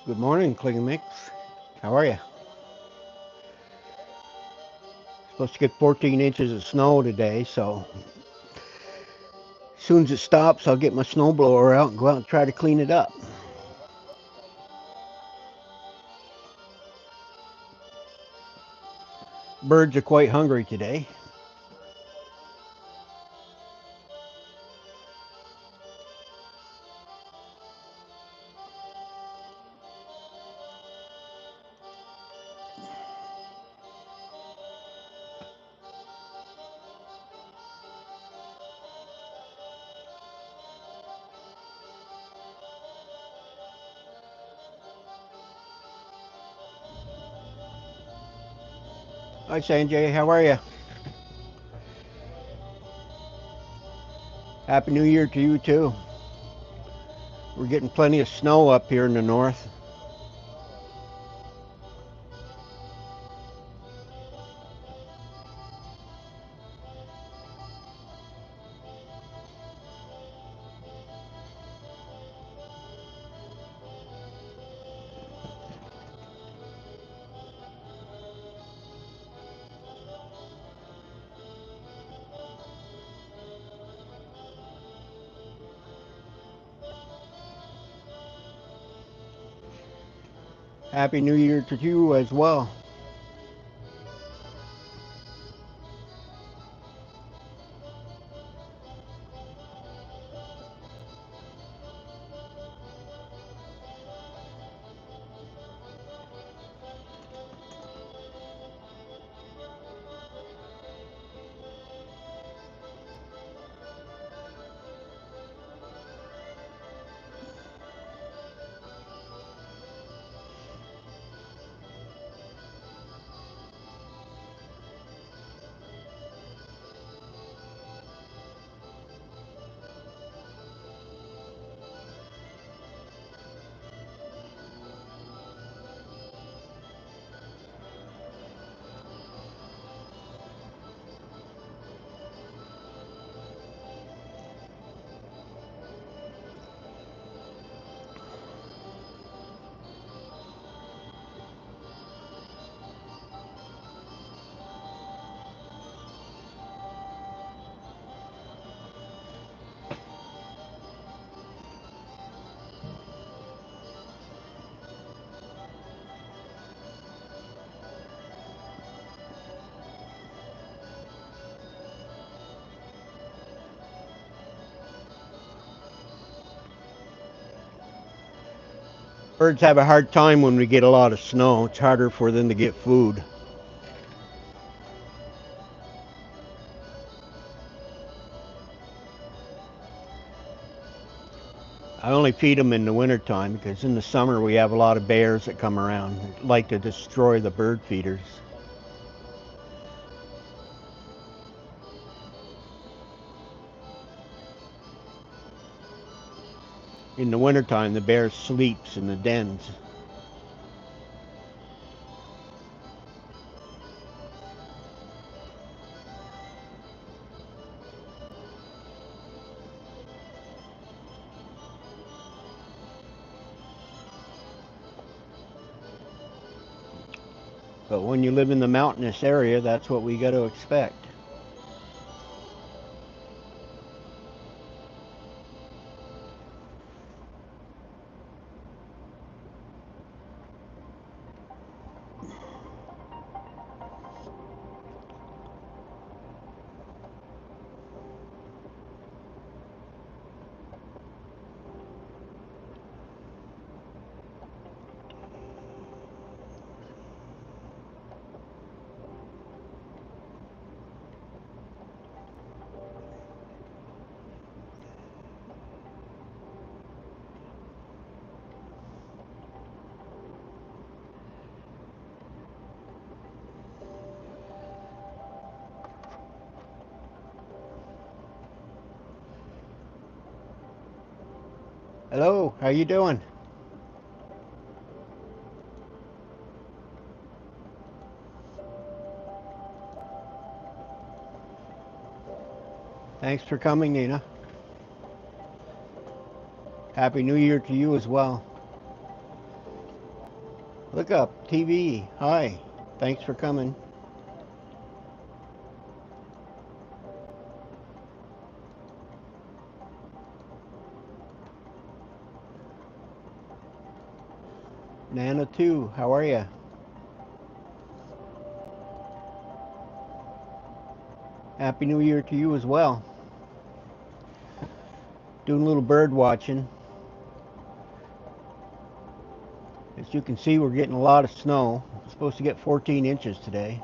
Good morning, Clicking Mix. How are you? Supposed to get 14 inches of snow today, so as soon as it stops, I'll get my snowblower out and go out and try to clean it up. Birds are quite hungry today. Hi, Sanjay. How are you? Happy New Year to you, too. We're getting plenty of snow up here in the north. Happy New Year to you as well. Birds have a hard time when we get a lot of snow. It's harder for them to get food. I only feed them in the wintertime because in the summer we have a lot of bears that come around that like to destroy the bird feeders. In the wintertime, the bear sleeps in the dens. But when you live in the mountainous area, that's what we got to expect. Hello, how you doing? Thanks for coming, Nina. Happy New Year to you as well. Look up, TV. Hi. Thanks for coming. Nana too. How are you? Happy New Year to you as well. Doing a little bird watching. As you can see, we're getting a lot of snow. We're supposed to get 14 inches today.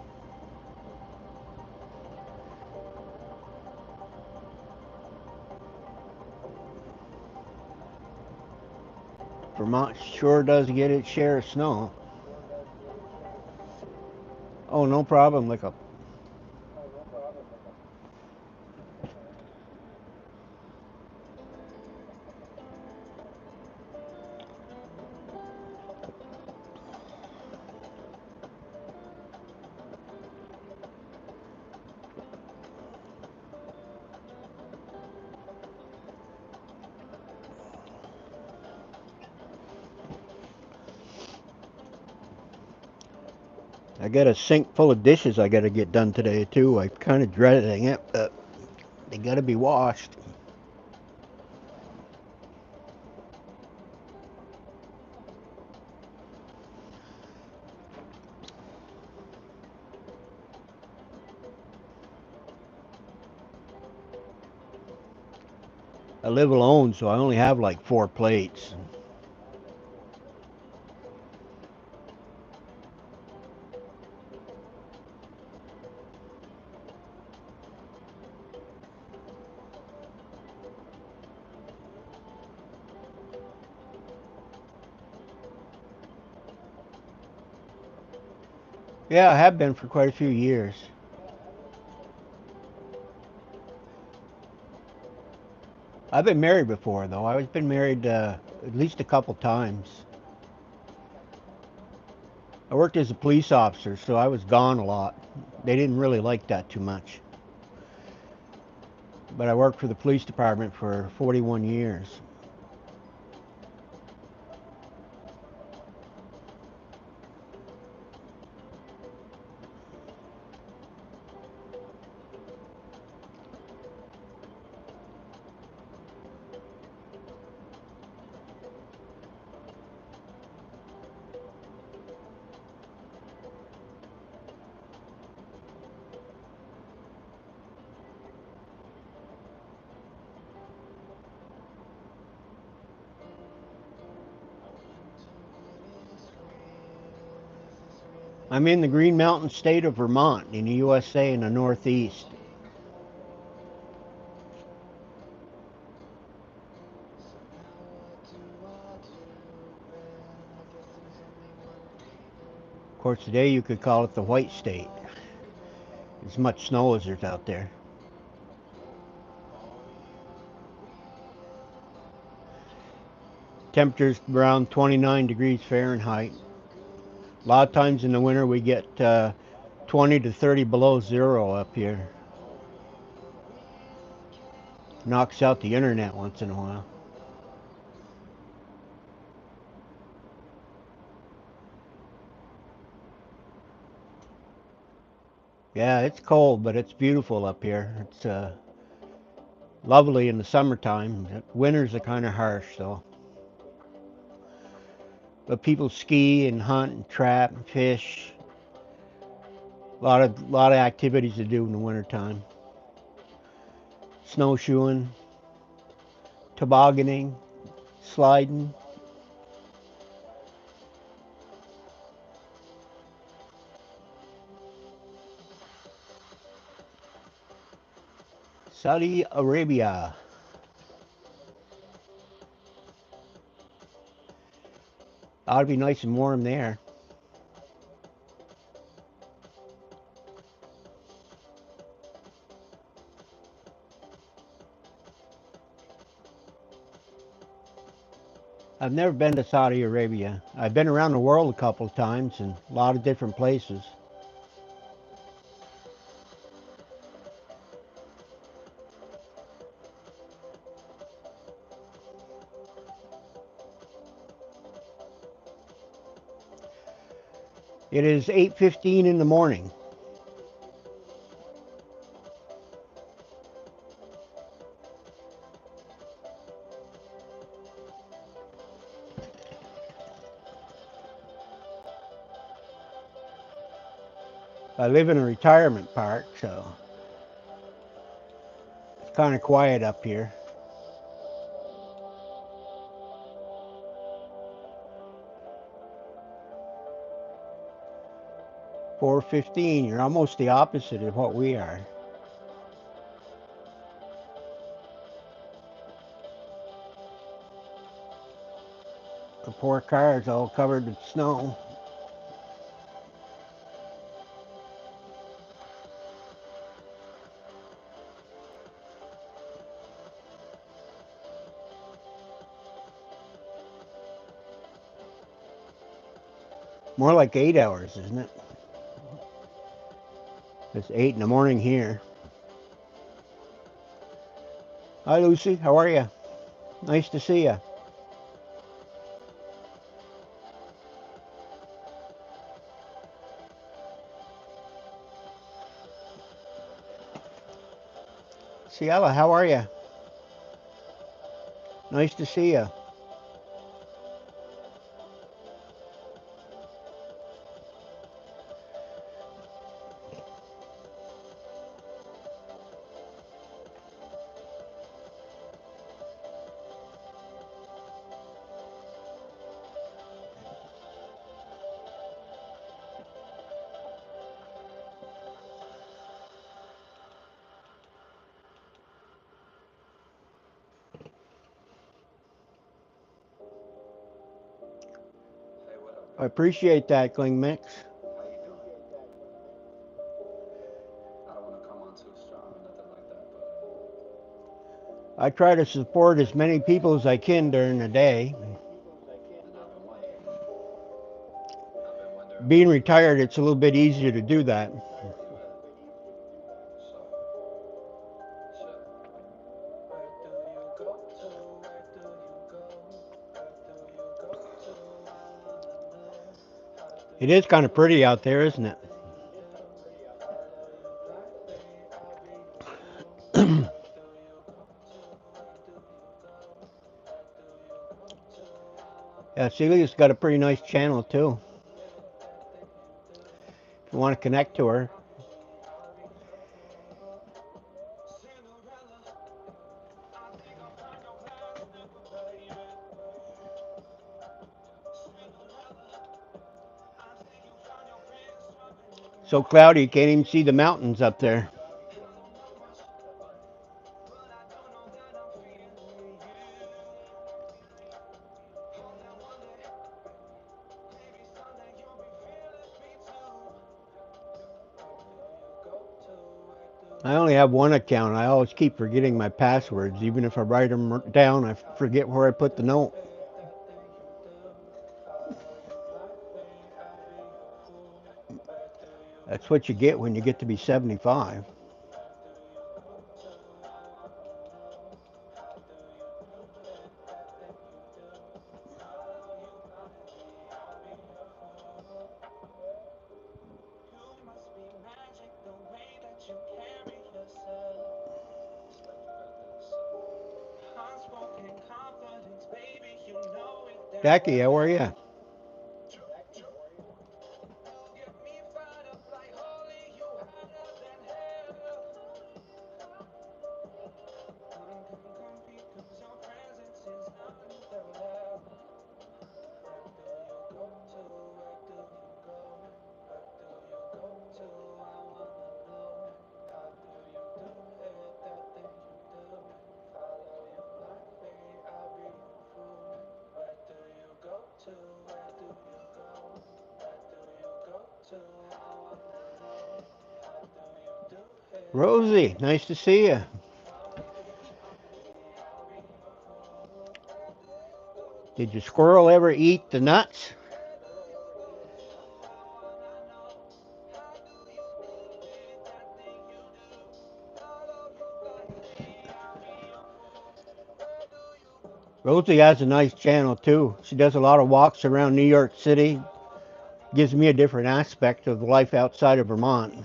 Vermont sure does get its share of snow. Oh, no problem. Look up. I got a sink full of dishes I got to get done today too. I kind of dreading it, but they got to be washed. I live alone, so I only have like 4 plates. Yeah, I have been for quite a few years. I've been married before, though. I've been married at least a couple times. I worked as a police officer, so I was gone a lot. They didn't really like that too much. But I worked for the police department for 41 years. I'm in the Green Mountain state of Vermont in the USA in the Northeast. Of course, today you could call it the White State. As much snow as there's out there. Temperatures around 29 degrees Fahrenheit. A lot of times in the winter we get 20 to 30 below zero up here. Knocks out the internet once in a while. Yeah, it's cold, but it's beautiful up here. It's lovely in the summertime. Winters are kind of harsh, though. But people ski and hunt and trap and fish. A lot of activities to do in the wintertime. Snowshoeing, tobogganing, sliding. Saudi Arabia. Ought to be nice and warm there. I've never been to Saudi Arabia. I've been around the world a couple of times and a lot of different places. It is 8:15 in the morning. I live in a retirement park, so it's kind of quiet up here. 4:15. You're almost the opposite of what we are. The poor car's all covered with snow. More like 8 hours, isn't it? It's 8 in the morning here. Hi, Lucy. How are you? Nice to see you. Ciela, how are you? Nice to see you. I appreciate that, Kling Mix. I try to support as many people as I can during the day. Being retired, it's a little bit easier to do that. It is kind of pretty out there, isn't it? Yeah, Celia's got a pretty nice channel too. If you want to connect to her. So cloudy, you can't even see the mountains up there. I only have one account. I always keep forgetting my passwords. Even if I write them down, I forget where I put the note. That's what you get when you get to be 75. Jackie, how are you? Rosie, nice to see you. Did your squirrel ever eat the nuts? Rosie has a nice channel too. She does a lot of walks around New York City, Gives me a different aspect of life outside of Vermont.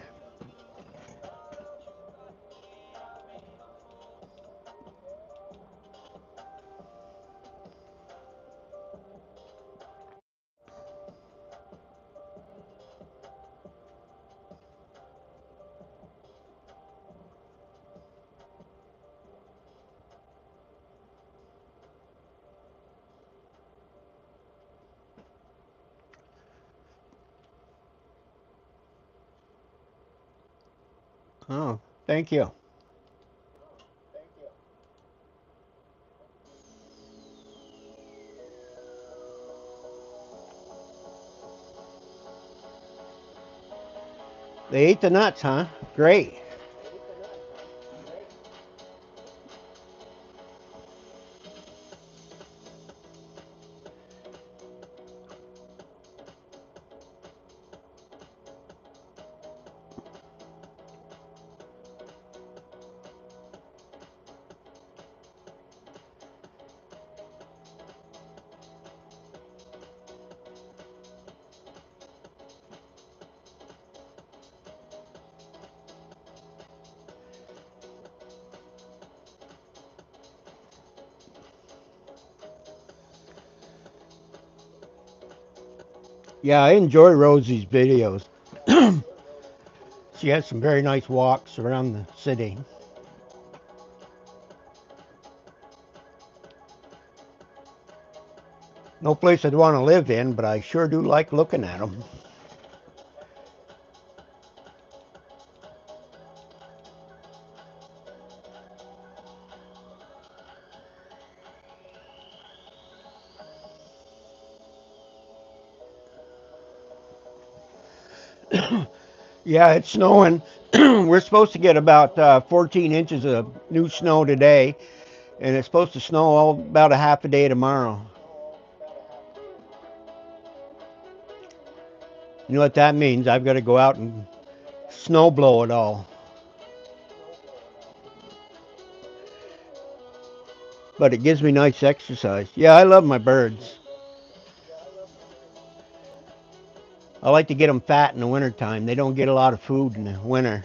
Oh, thank you. They ate the nuts, huh? Great. Yeah, I enjoy Rosie's videos. She has some very nice walks around the city. No place I'd want to live in, but I sure do like looking at them. Yeah, it's snowing. We're supposed to get about 14 inches of new snow today, and it's supposed to snow all about a half a day tomorrow. You know what that means? I've got to go out and snow blow it all. But it gives me nice exercise. Yeah, I love my birds. I like to get them fat in the wintertime. They don't get a lot of food in the winter.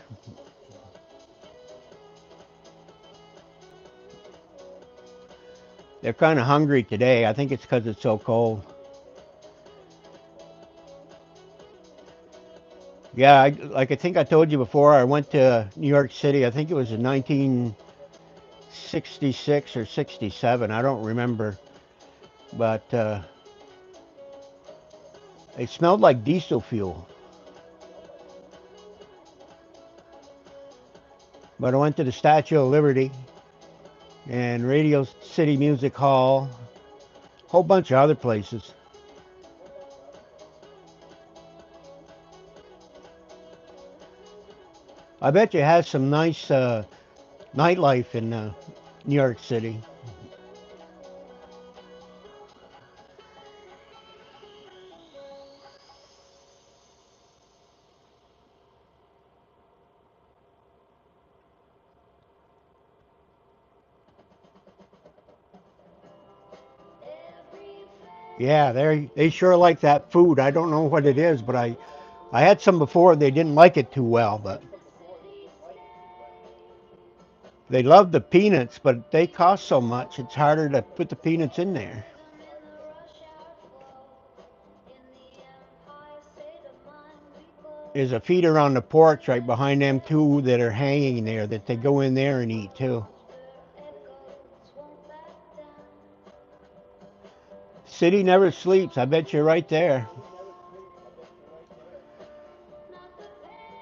They're kind of hungry today. I think it's because it's so cold. Yeah, like I think I told you before, I went to New York City. I think it was in 1966 or 67. I don't remember. But it smelled like diesel fuel. But I went to the Statue of Liberty and Radio City Music Hall, a whole bunch of other places. I bet you it has some nice nightlife in New York City. Yeah, they sure like that food. I don't know what it is, but I had some before. They didn't like it too well, but they love the peanuts, but they cost so much. It's harder to put the peanuts in there. There's a feeder on the porch right behind them two that are hanging there that they go in there and eat too. City never sleeps. I bet you're right there.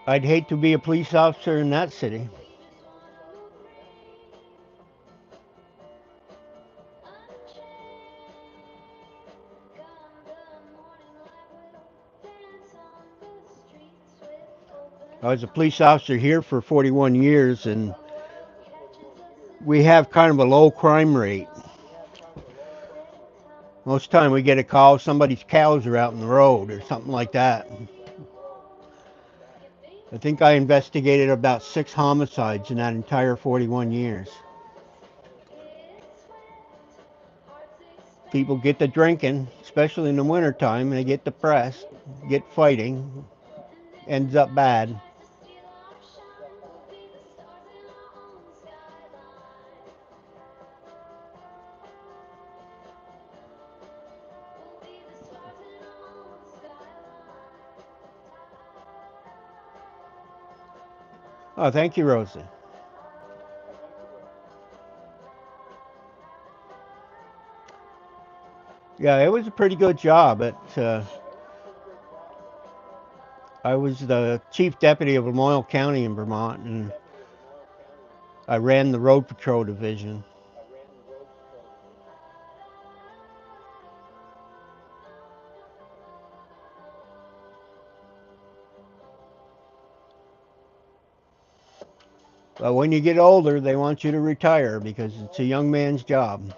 I'd hate to be a police officer in that city. I was a police officer here for 41 years, and we have kind of a low crime rate. Most of the time we get a call somebody's cows are out in the road or something like that. I think I investigated about 6 homicides in that entire 41 years. People get to drinking, especially in the wintertime, and they get depressed, get fighting, ends up bad. Oh, thank you, Rosie. Yeah, it was a pretty good job. I was the chief deputy of Lamoille County in Vermont, and I ran the road patrol division. But when you get older, they want you to retire because it's a young man's job.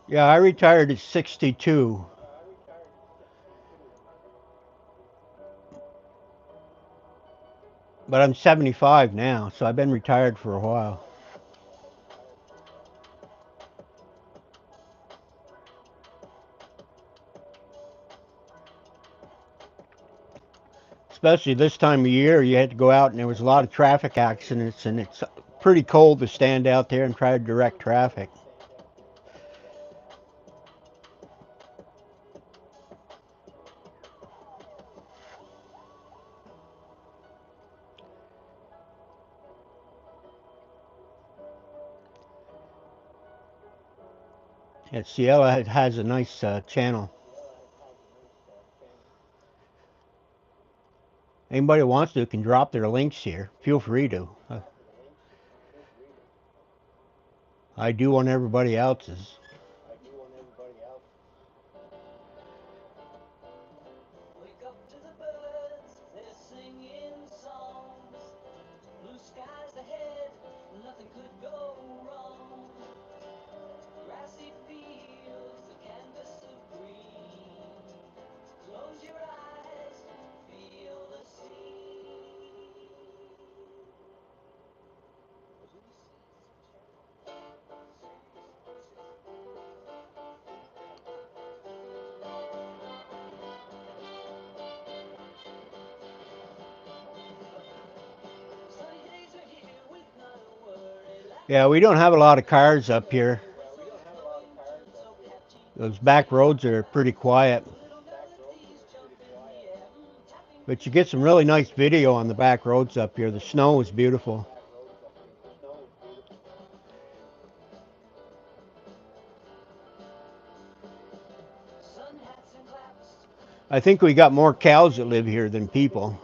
Yeah, I retired at 62, but I'm 75 now, so I've been retired for a while. Especially this time of year, you had to go out and there was a lot of traffic accidents, and it's pretty cold to stand out there and try to direct traffic. Yeah, Ciela has a nice channel. Anybody who wants to can drop their links here. Feel free to. I do on everybody else's. Yeah, we don't have a lot of cars up here. Those back roads are pretty quiet. But you get some really nice video on the back roads up here. The snow is beautiful. I think we got more cows that live here than people.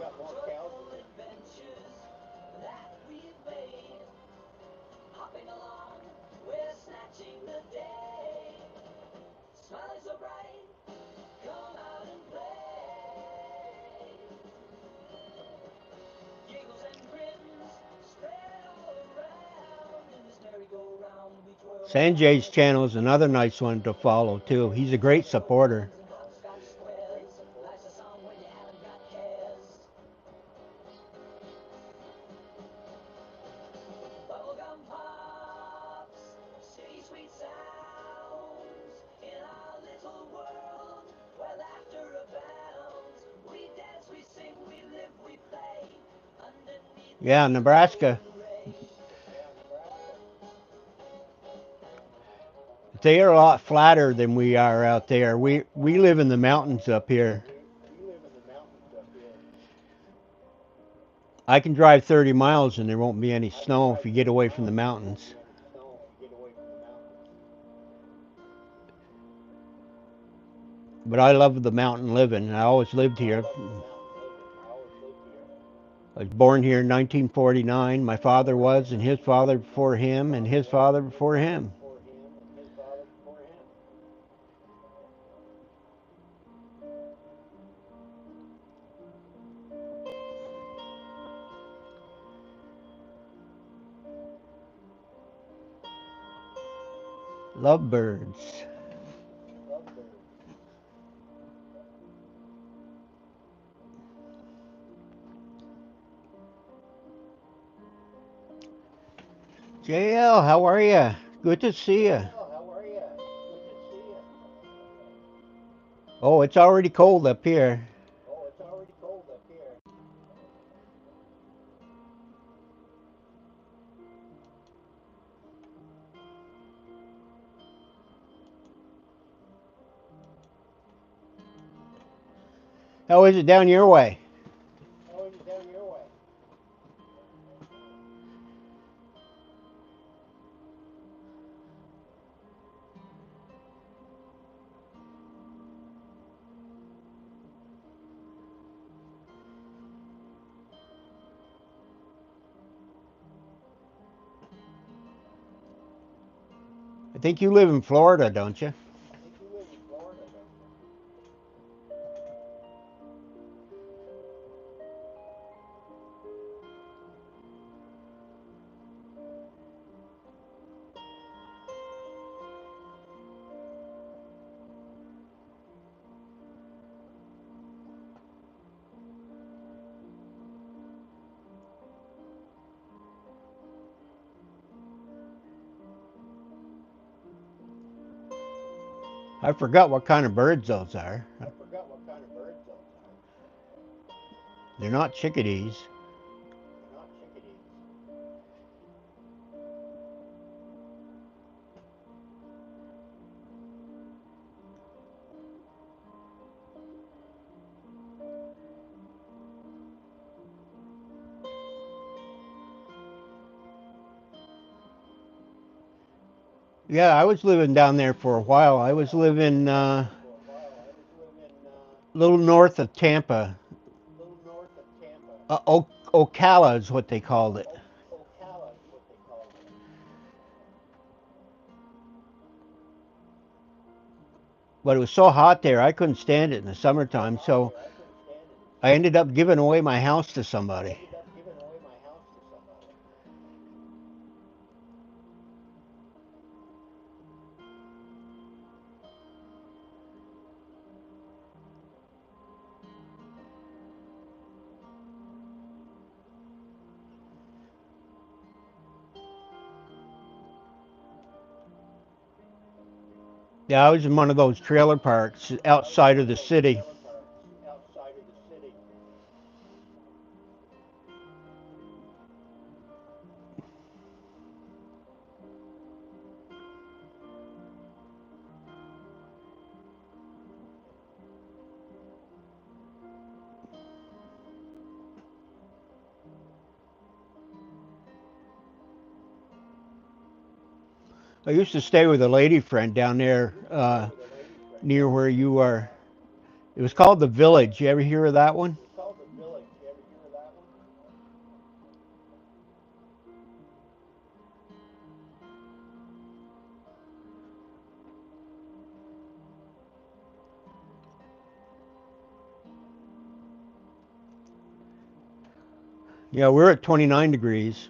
Sanjay's channel is another nice one to follow too. He's a great supporter. Yeah, Nebraska. They are a lot flatter than we are out there. We live in the mountains up here. I can drive 30 miles and there won't be any snow if you get away from the mountains. But I love the mountain living. I always lived here. I was born here in 1949. My father was, and his father before him, and his father before him. Lovebirds. JL, how are you? Good to see you. Oh, it's already cold up here. How is it down your way? I think you live in Florida, don't you? I forgot what kind of birds those are. They're not chickadees. Yeah, I was living down there for a while. I was living a little north of Tampa. Ocala is what they called it. But it was so hot there, I couldn't stand it in the summertime. So I ended up giving away my house to somebody. Yeah, I was in one of those trailer parks outside of the city. I used to stay with a lady friend down there near where you are. It was called the Village. You ever hear of that one? Yeah, we're at 29 degrees.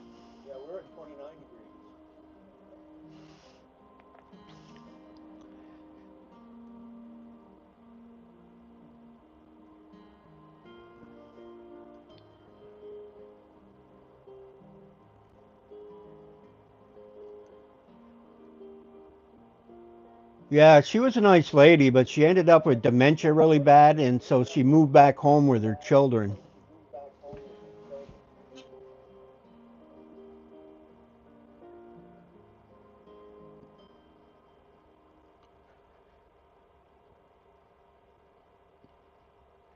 Yeah, she was a nice lady, but she ended up with dementia really bad, and so she moved back home with her children.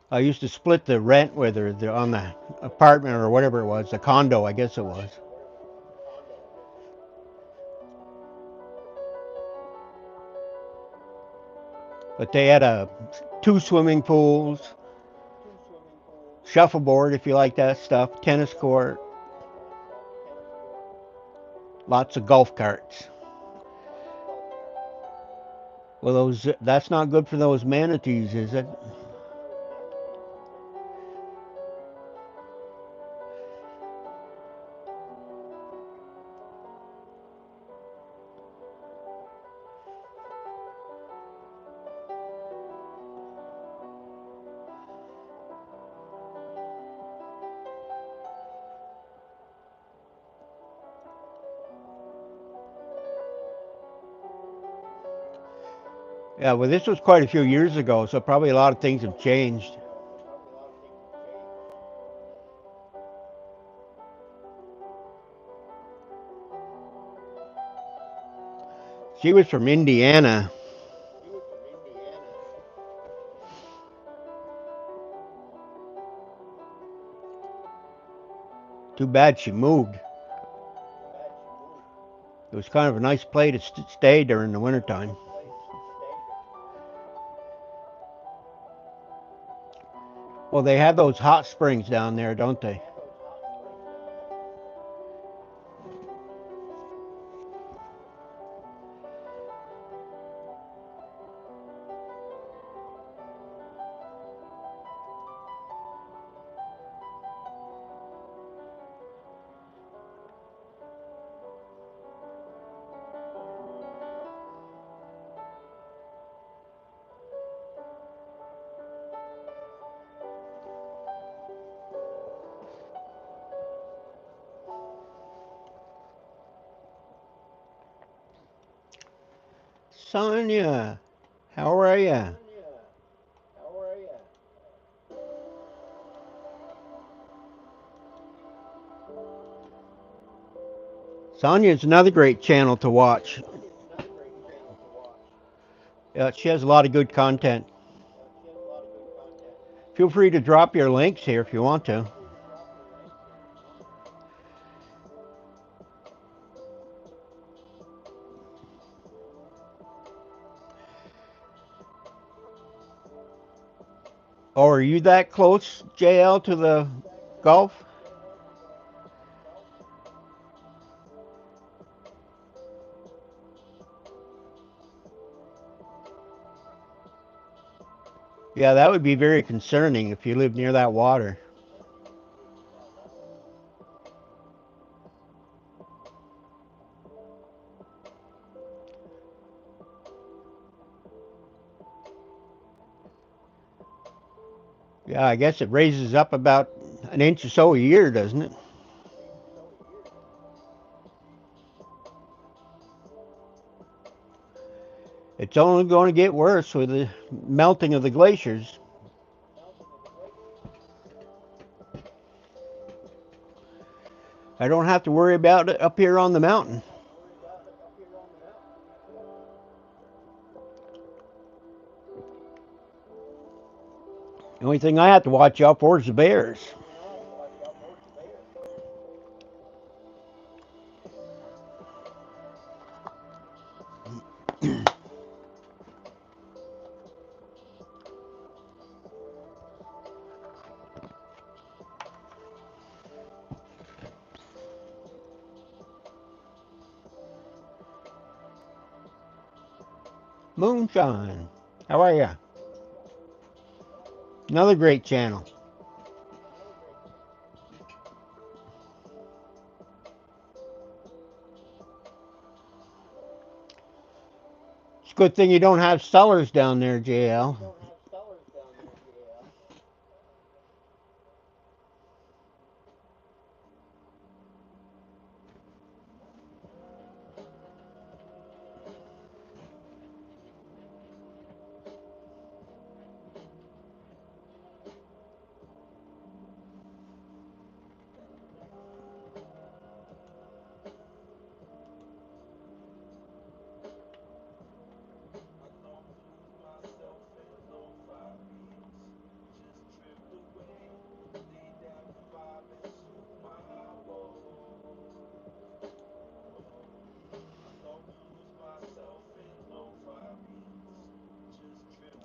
I used to split the rent with her on the apartment or whatever it was, the condo, I guess it was. But they had two swimming pools, shuffleboard if you like that stuff, tennis court, lots of golf carts. Well, that's not good for those manatees, is it? Yeah, well, this was quite a few years ago, so probably a lot of things have changed. She was from Indiana. Too bad she moved. It was kind of a nice place to stay during the wintertime. Well, they have those hot springs down there, don't they? Sonia, how are ya? Sonia's another great channel to watch. She has a lot of good content. Feel free to drop your links here if you want to. Oh, are you that close, JL, to the Gulf? Yeah, that would be very concerning if you live near that water. Yeah, I guess it raises up about an inch or so a year, doesn't it? It's only going to get worse with the melting of the glaciers. I don't have to worry about it up here on the mountain. The only thing I have to watch out for is the bears. Moonshine. How are ya? Another great channel. It's a good thing you don't have cellars down there, JL.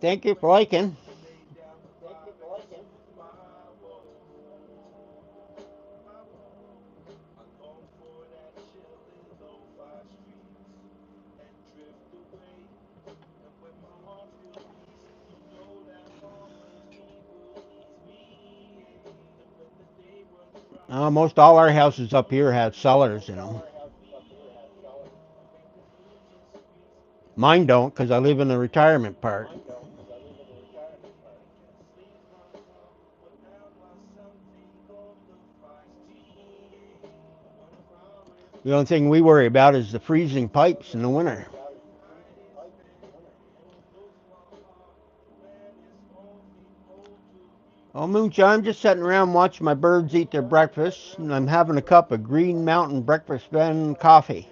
Thank you for liking. Most all our houses up here have cellars in them. Mine don't because I live in the retirement part. The only thing we worry about is the freezing pipes in the winter. Oh, Moonshine, I'm just sitting around watching my birds eat their breakfast, and I'm having a cup of Green Mountain Breakfast blend coffee.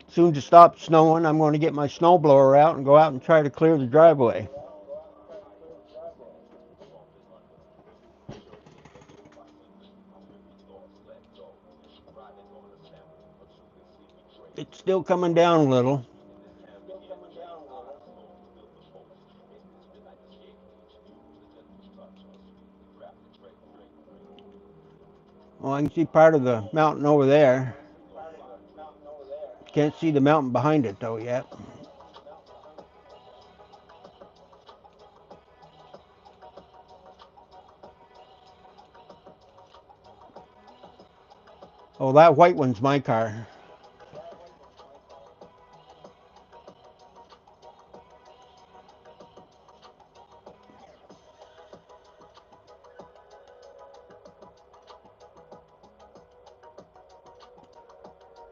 Soon to stop snowing, I'm going to get my snowblower out and go out and try to clear the driveway. It's still coming down a little. Well, I can see part of the mountain over there. Can't see the mountain behind it though yet. Oh, that white one's my car.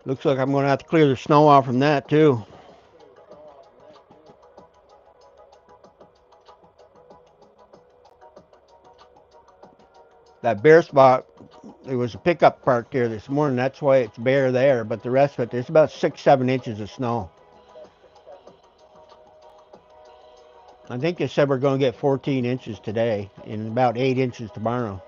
Looks like I'm going to have to clear the snow off from that too. That bare spot, there was a pickup parked there this morning. That's why it's bare there. But the rest of it, there's about 6, 7 inches of snow. I think they said we're going to get 14 inches today and about 8 inches tomorrow.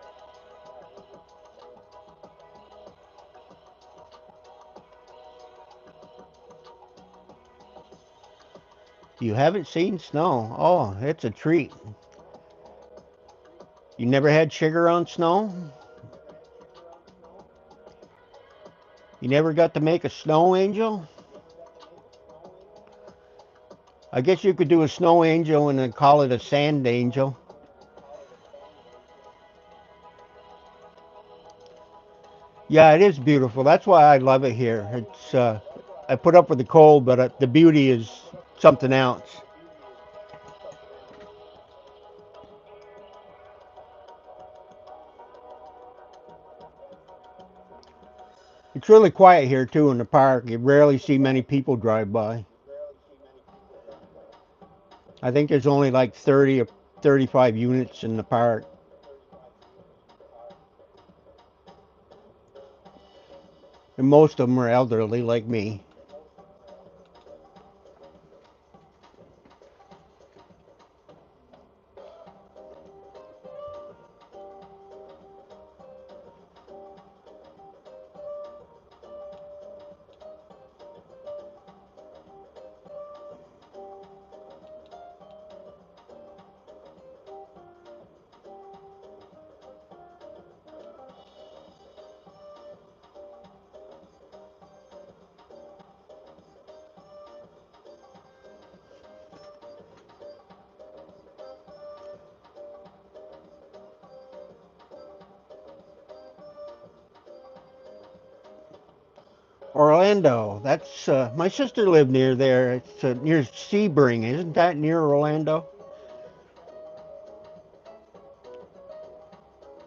You haven't seen snow? Oh, it's a treat. You never had sugar on snow? You never got to make a snow angel? I guess you could do a snow angel and then call it a sand angel. Yeah, it is beautiful. That's why I love it here. I put up with the cold, but the beauty is something else. It's really quiet here too in the park. You rarely see many people drive by. I think there's only like 30 or 35 units in the park, and most of them are elderly like me. Orlando. That's my sister lived near there. It's near Sebring. Isn't that near Orlando?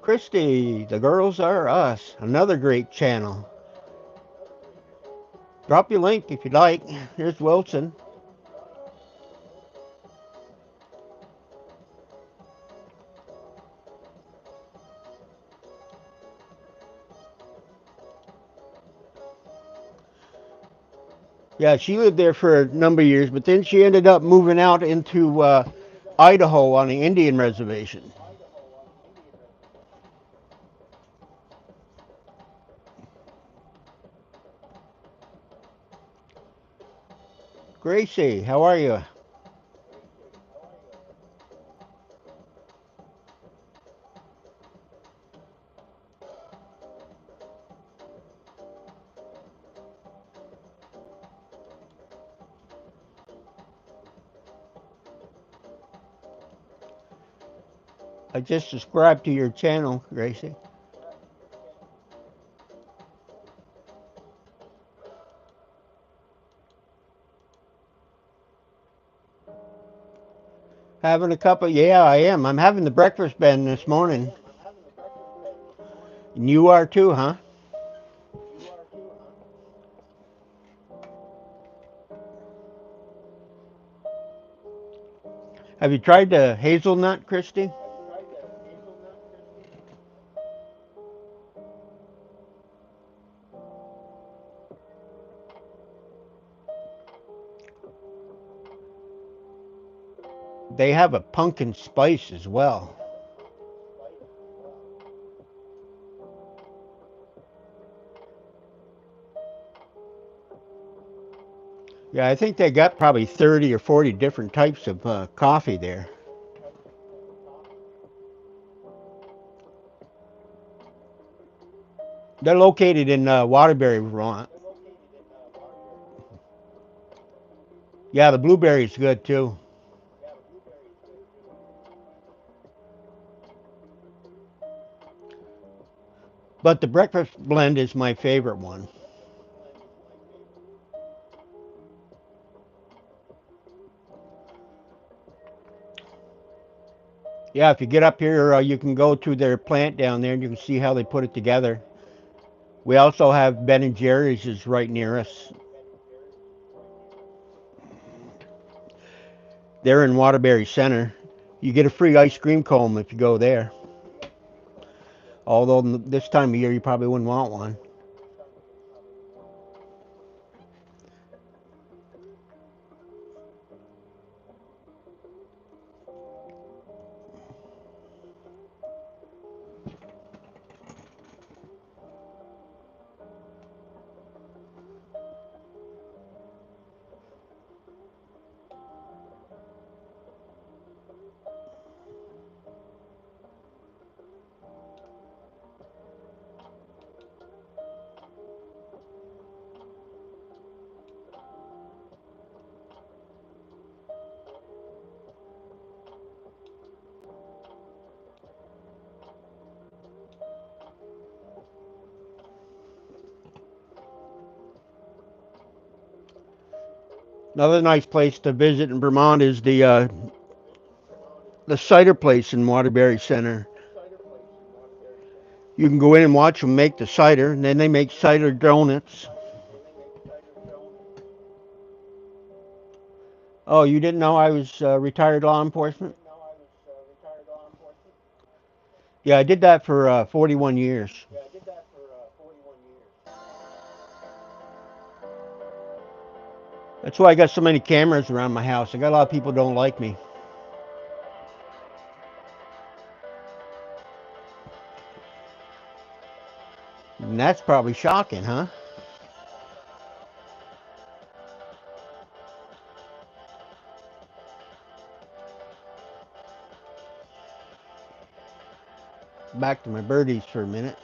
Christy, the girls are us. Another great channel. Drop your link if you like. Here's Wilson. Yeah, she lived there for a number of years, but then she ended up moving out into Idaho on the Indian reservation. Gracie, how are you? I just subscribed to your channel, Gracie. Having a cup of, yeah, I am. I'm having the breakfast bend this morning. And you are too, huh? Have you tried the hazelnut, Christy? They have a pumpkin spice as well. Yeah, I think they got probably 30 or 40 different types of coffee there. They're located in Waterbury, Vermont. Yeah, the blueberry's good too. But the breakfast blend is my favorite one. Yeah, if you get up here, you can go to their plant down there and you can see how they put it together. We also have Ben and Jerry's is right near us. They're in Waterbury Center. You get a free ice cream cone if you go there. Although this time of year you probably wouldn't want one. Another nice place to visit in Vermont is the cider place in Waterbury Center. You can go in and watch them make the cider, and then they make cider donuts. Oh, you didn't know I was retired law enforcement? Yeah, I did that for 41 years. That's why I got so many cameras around my house. I got a lot of people don't like me. And that's probably shocking, huh? Back to my birdies for a minute.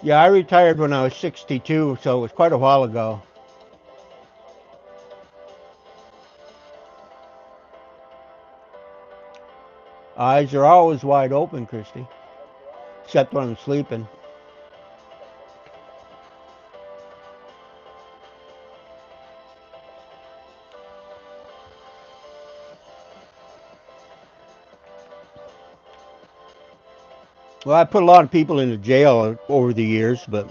Yeah, I retired when I was 62, so it was quite a while ago. Eyes are always wide open, Christy, except when I'm sleeping. Well, I put a lot of people into jail over the years, but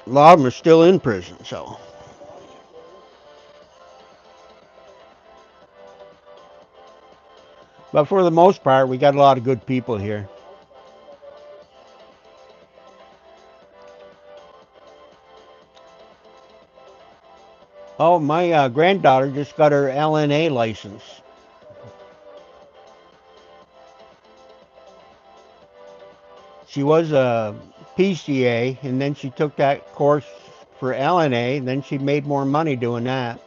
a lot of them are still in prison, so. But for the most part, we got a lot of good people here. Oh, my granddaughter just got her LNA license. She was a PCA, and then she took that course for LNA, and then she made more money doing that.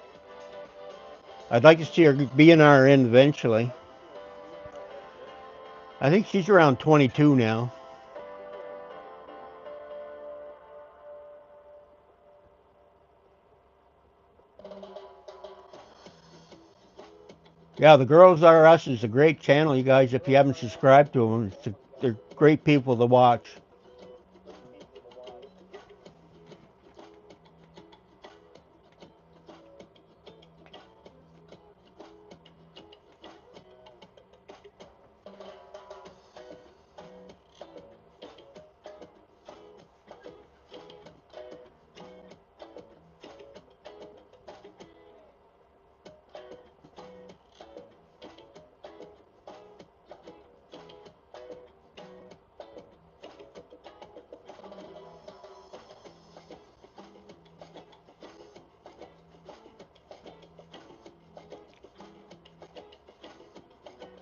I'd like to see her be an RN eventually. I think she's around 22 now. Yeah, the Girls Are Us is a great channel, you guys. If you haven't subscribed to them, they're great people to watch.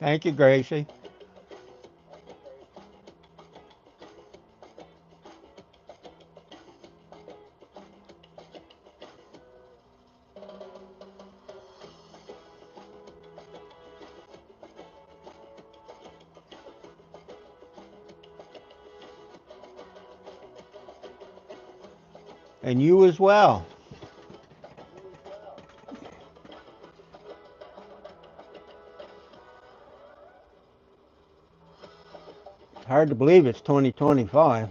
Thank you, Gracie. And you as well. Hard to believe it's 2025.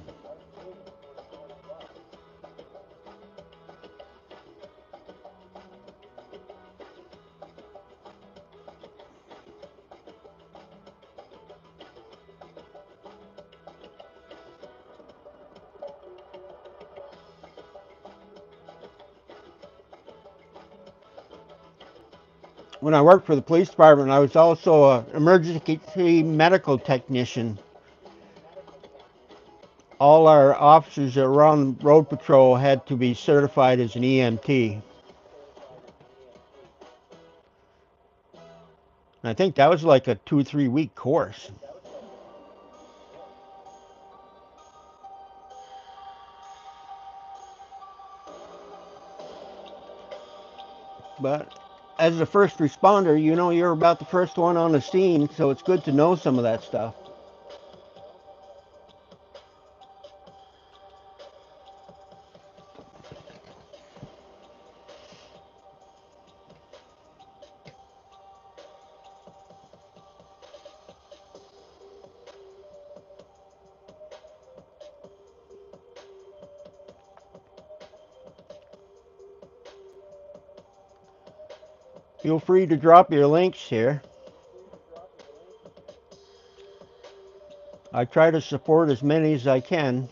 When I worked for the police department, I was also an emergency medical technician. All our officers that were on road patrol had to be certified as an EMT. And I think that was like a 2 or 3 week course. But as a first responder, you know you're about the first one on the scene, so it's good to know some of that stuff. Feel free to drop your links here. I try to support as many as I can.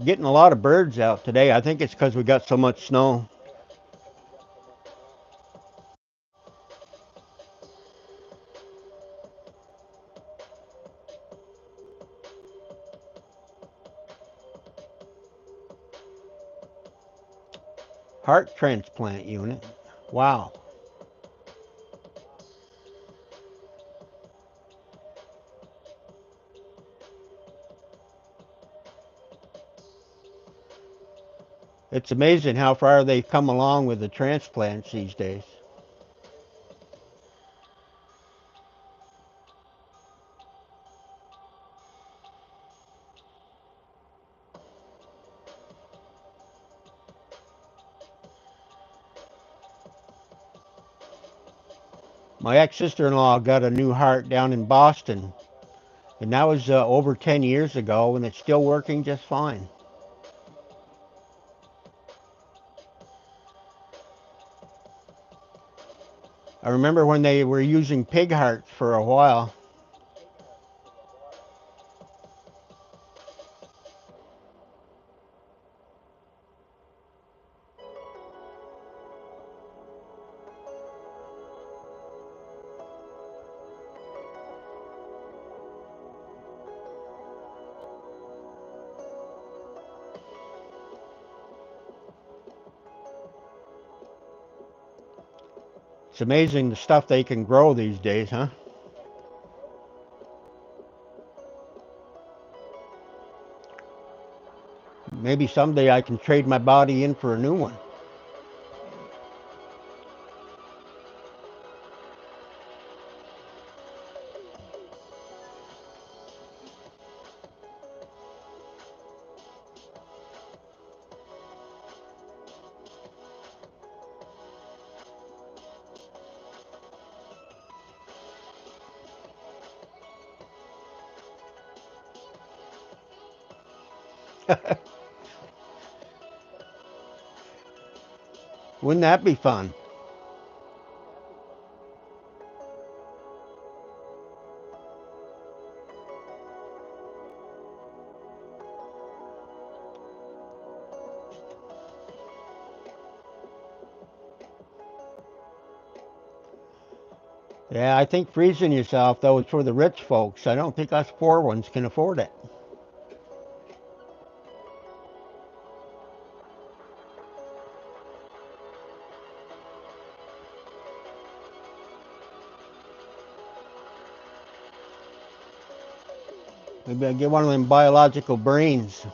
Getting a lot of birds out today. I think it's because we got so much snow. Heart transplant unit. Wow. It's amazing how far they've come along with the transplants these days. My ex-sister-in-law got a new heart down in Boston, and that was over 10 years ago, and it's still working just fine. I remember when they were using pig hearts for a while. It's amazing the stuff they can grow these days, huh? Maybe someday I can trade my body in for a new one. Wouldn't that be fun? Yeah, I think freezing yourself, though, is for the rich folks. I don't think us poor ones can afford it. Maybe I get one of them biological brains.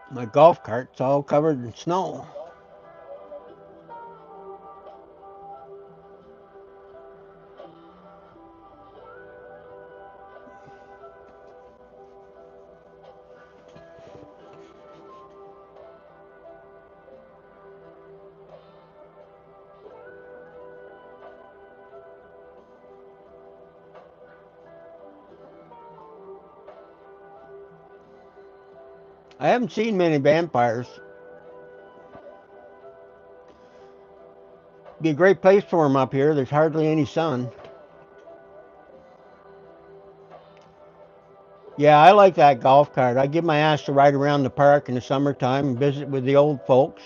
My golf cart's all covered in snow. I haven't seen many vampires. Be a great place for them up here. There's hardly any sun. Yeah, I like that golf cart. I give my ass to ride around the park in the summertime and visit with the old folks.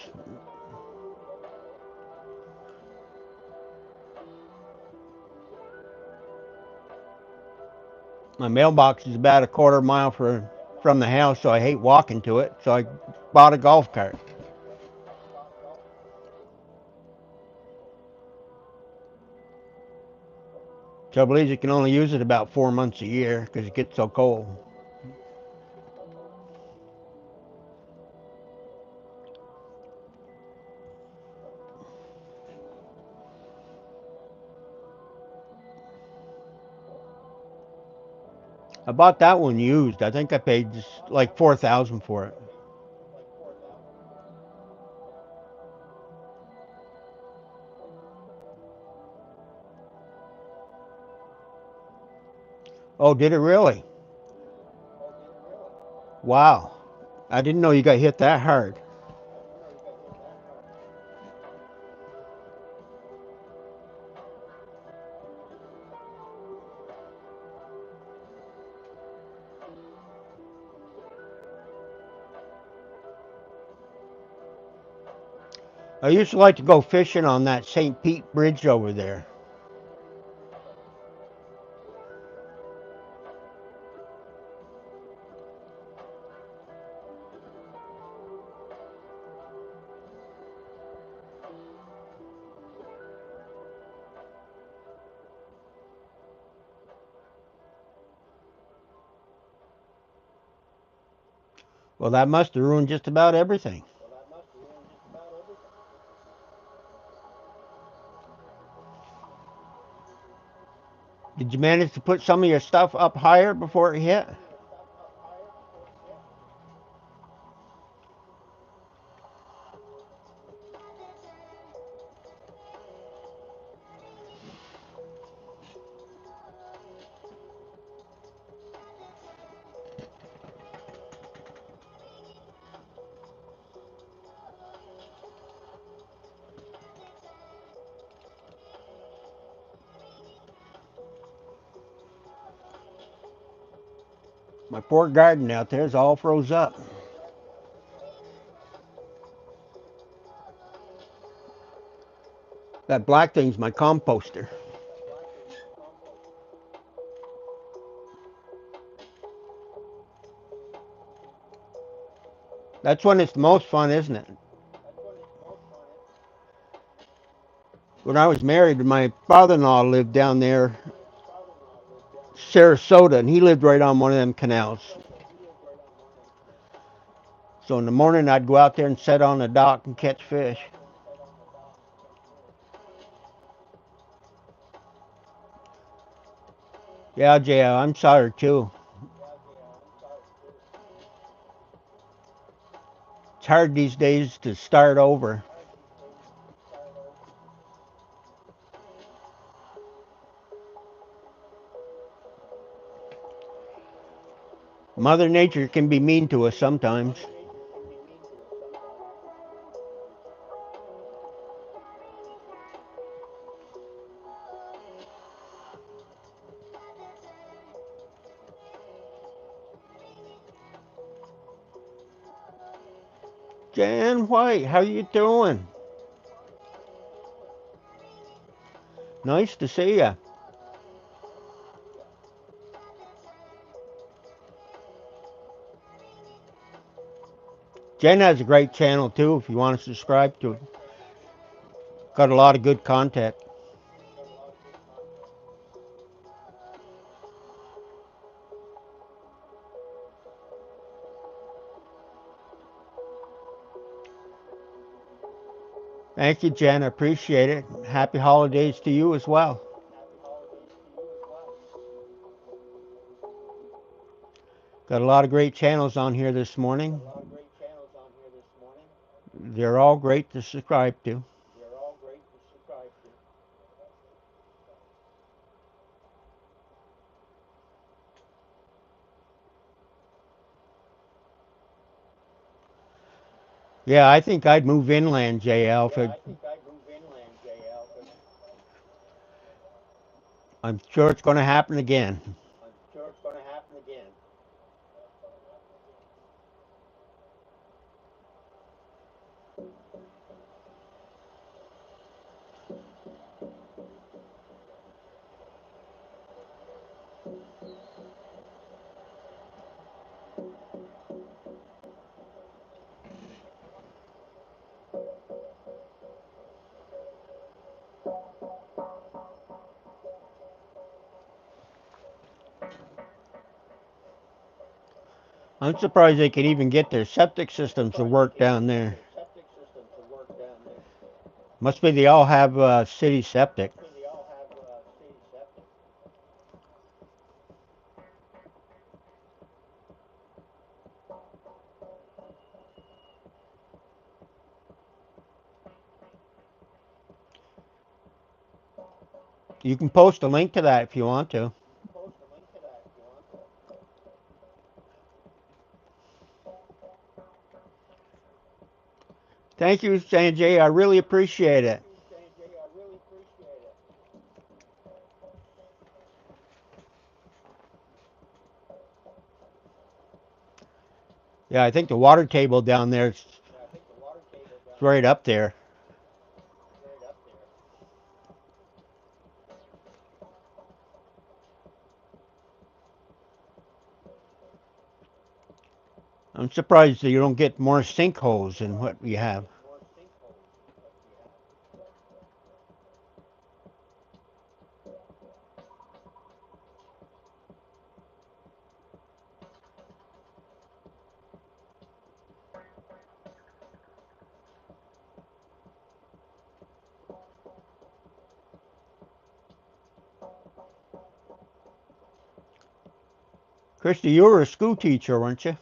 My mailbox is about a quarter mile from the house, so I hate walking to it. So I bought a golf cart. Trouble is, you can only use it about 4 months a year because it gets so cold. I bought that one used. I think I paid just like 4,000 for it. Oh, did it really? Wow. I didn't know you got hit that hard. I used to like to go fishing on that St. Pete Bridge over there. Well, that must have ruined just about everything. Did you manage to put some of your stuff up higher before it hit? My poor garden out there is all froze up. That black thing's my composter. That's when it's the most fun, isn't it? When I was married, my father-in-law lived down there, Sarasota, and he lived right on one of them canals. So in the morning, I'd go out there and sit on the dock and catch fish. Yeah, JL, I'm sorry too. It's hard these days to start over. Mother Nature can be mean to us sometimes. Jan White, how you doing? Nice to see you. Jen has a great channel too if you want to subscribe to it. Got a lot of good content. Thank you, Jen. I appreciate it. Happy holidays to you as well. Got a lot of great channels on here this morning. They're all great to subscribe to. Yeah, I think I'd move inland, JL. I'm sure it's going to happen again. I'm surprised they can even get their septic systems to work down there. Must be they all have city septic. You can post a link to that if you want to. Thank you, Sanjay. I really appreciate it. Yeah, I think the water table down there is right up there. I'm surprised that you don't get more sinkholes than what we have. Christy, you were a school teacher, weren't you?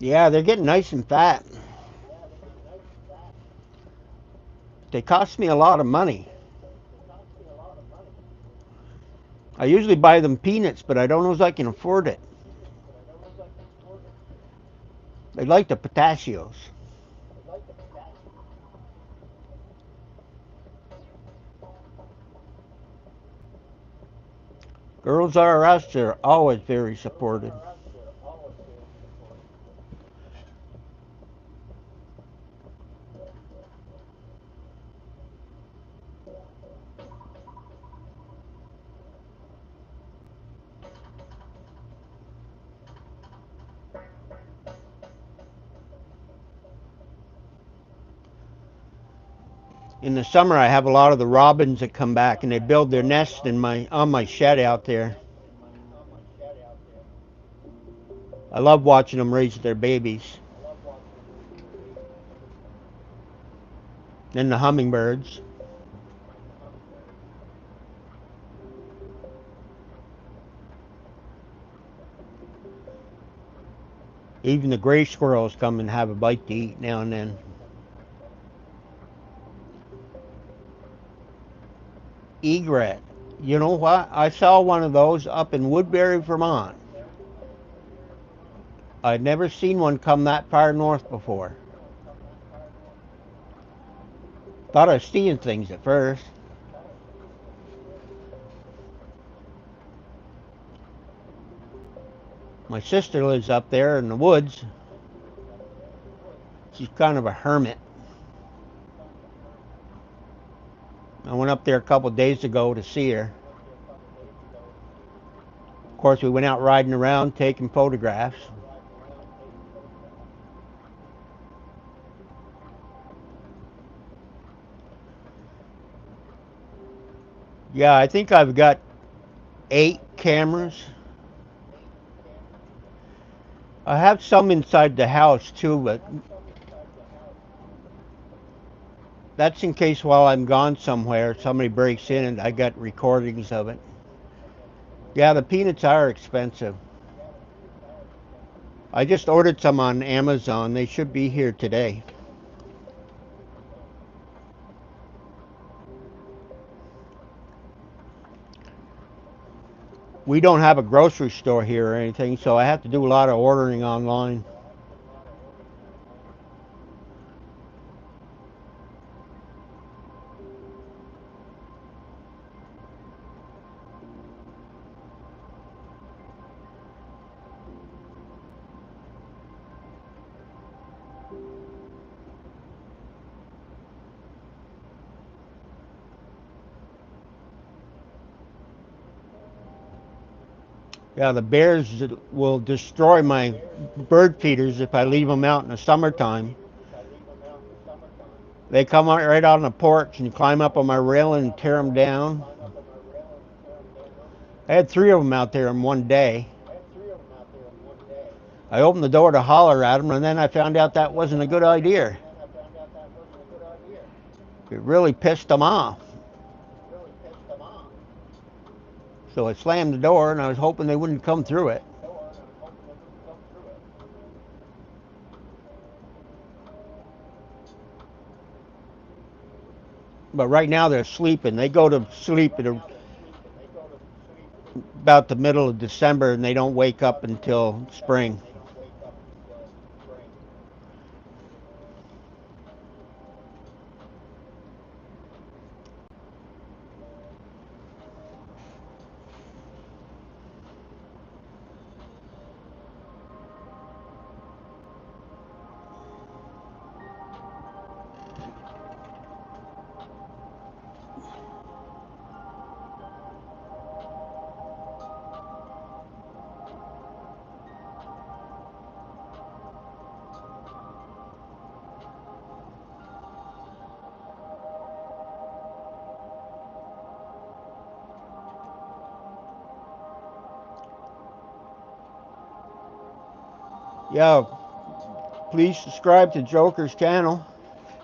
Yeah, they're getting nice and fat. They cost me a lot of money. I usually buy them peanuts, but I don't know if I can afford it. They like the pistachios. Girls R Us are always very supportive. In the summer, I have a lot of the robins that come back and they build their nest in my on my shed out there. I love watching them raise their babies. Then the hummingbirds. Even the gray squirrels come and have a bite to eat now and then. Egret. You know what? I saw one of those up in Woodbury, Vermont. I'd never seen one come that far north before. Thought I was seeing things at first. My sister lives up there in the woods. She's kind of a hermit. I went up there a couple of days ago to see her. Of course, we went out riding around taking photographs. Yeah, I think I've got 8 cameras. I have some inside the house too, but that's in case while I'm gone somewhere somebody breaks in and I got recordings of it. Yeah, the peanuts are expensive. I just ordered some on Amazon. They should be here today. We don't have a grocery store here or anything, so I have to do a lot of ordering online. Yeah, the bears will destroy my bird feeders if I leave them out in the summertime. They come out right out on the porch and climb up on my railing and tear them down. I had 3 of them out there in one day. I opened the door to holler at them, and then I found out that wasn't a good idea. It really pissed them off. So I slammed the door, and I was hoping they wouldn't come through it. But right now they're sleeping. They go to sleep at about the middle of December, and they don't wake up until spring. Yeah, please subscribe to Joker's channel,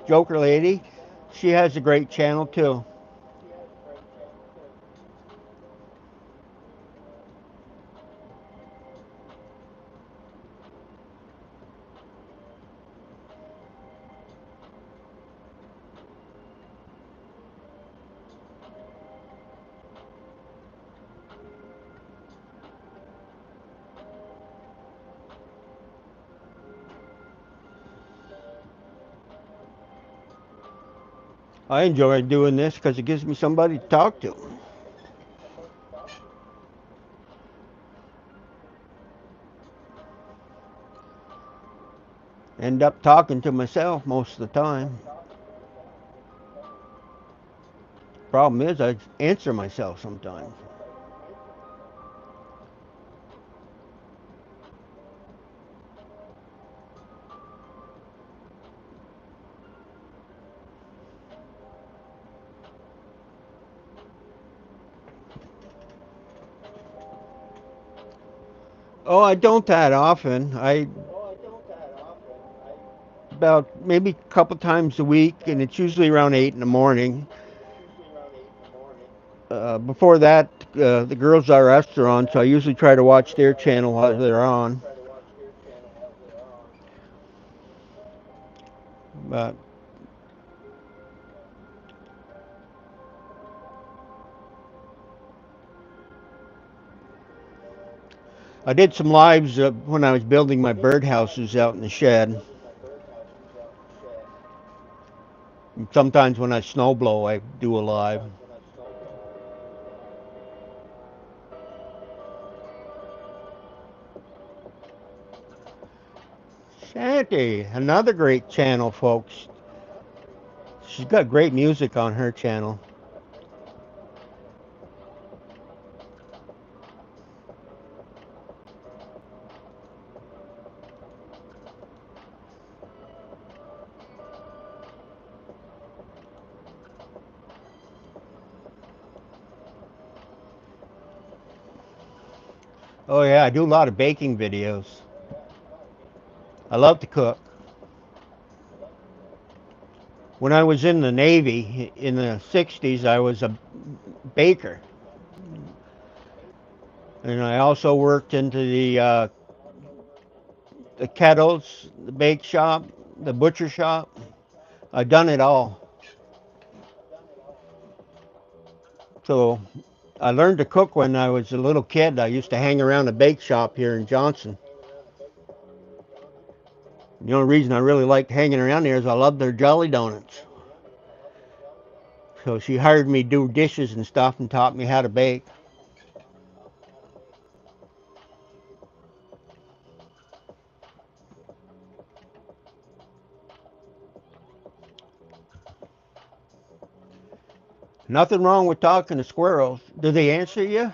Joker Lady. She has a great channel too. I enjoy doing this because it gives me somebody to talk to. End up talking to myself most of the time. Problem is, I answer myself sometimes. Oh, I don't that often. I about maybe a couple times a week, and it's usually around 8 in the morning. Before that, the girls are restaurants, so I usually try to watch their channel while they're on. But I did some lives when I was building my birdhouses out in the shed. Sometimes when I snow blow, I do a live. Shanty, another great channel, folks. She's got great music on her channel. Oh yeah, I do a lot of baking videos. I love to cook. When I was in the Navy in the 60s, I was a baker. And I also worked into the kettles, the bake shop, the butcher shop. I've done it all. So I learned to cook when I was a little kid. I used to hang around a bake shop here in Johnson. The only reason I really liked hanging around there is I loved their jelly donuts. So she hired me to do dishes and stuff and taught me how to bake. Nothing wrong with talking to squirrels. Do they answer you?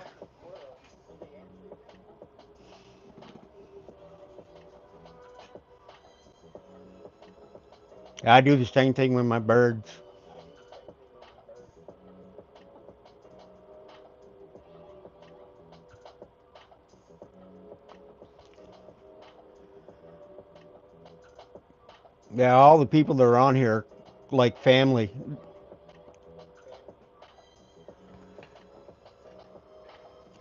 I do the same thing with my birds. Yeah, all the people that are on here are like family.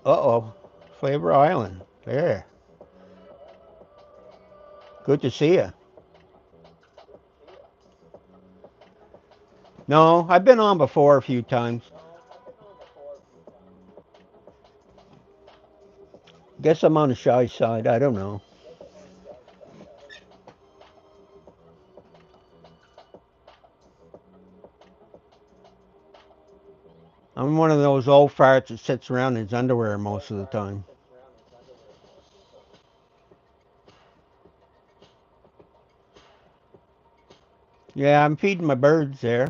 Uh-oh. Flavor Island. There. Good to see you. No, I've been on before a few times. Guess I'm on the shy side. I don't know. I'm one of those old farts that sits around in his underwear most of the time. Yeah, I'm feeding my birds there.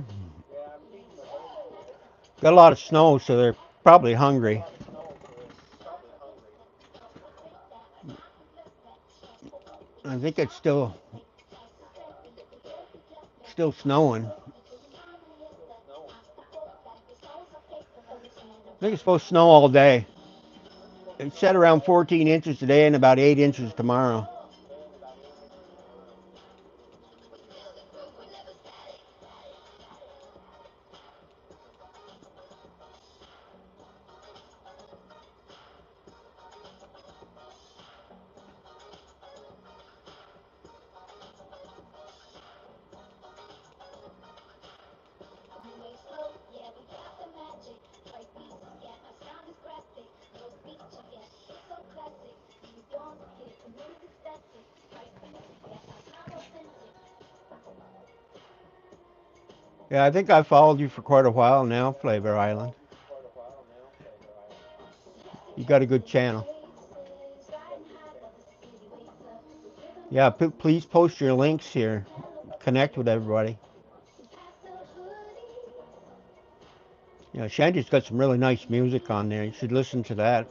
Got a lot of snow, so they're probably hungry. I think it's still snowing. I think it's supposed to snow all day. It said around 14 inches today and about 8 inches tomorrow. Yeah, I think I followed you for quite a while now, Flavor Island. You got a good channel. Yeah, please post your links here. Connect with everybody. Yeah, Shanty's got some really nice music on there. You should listen to that.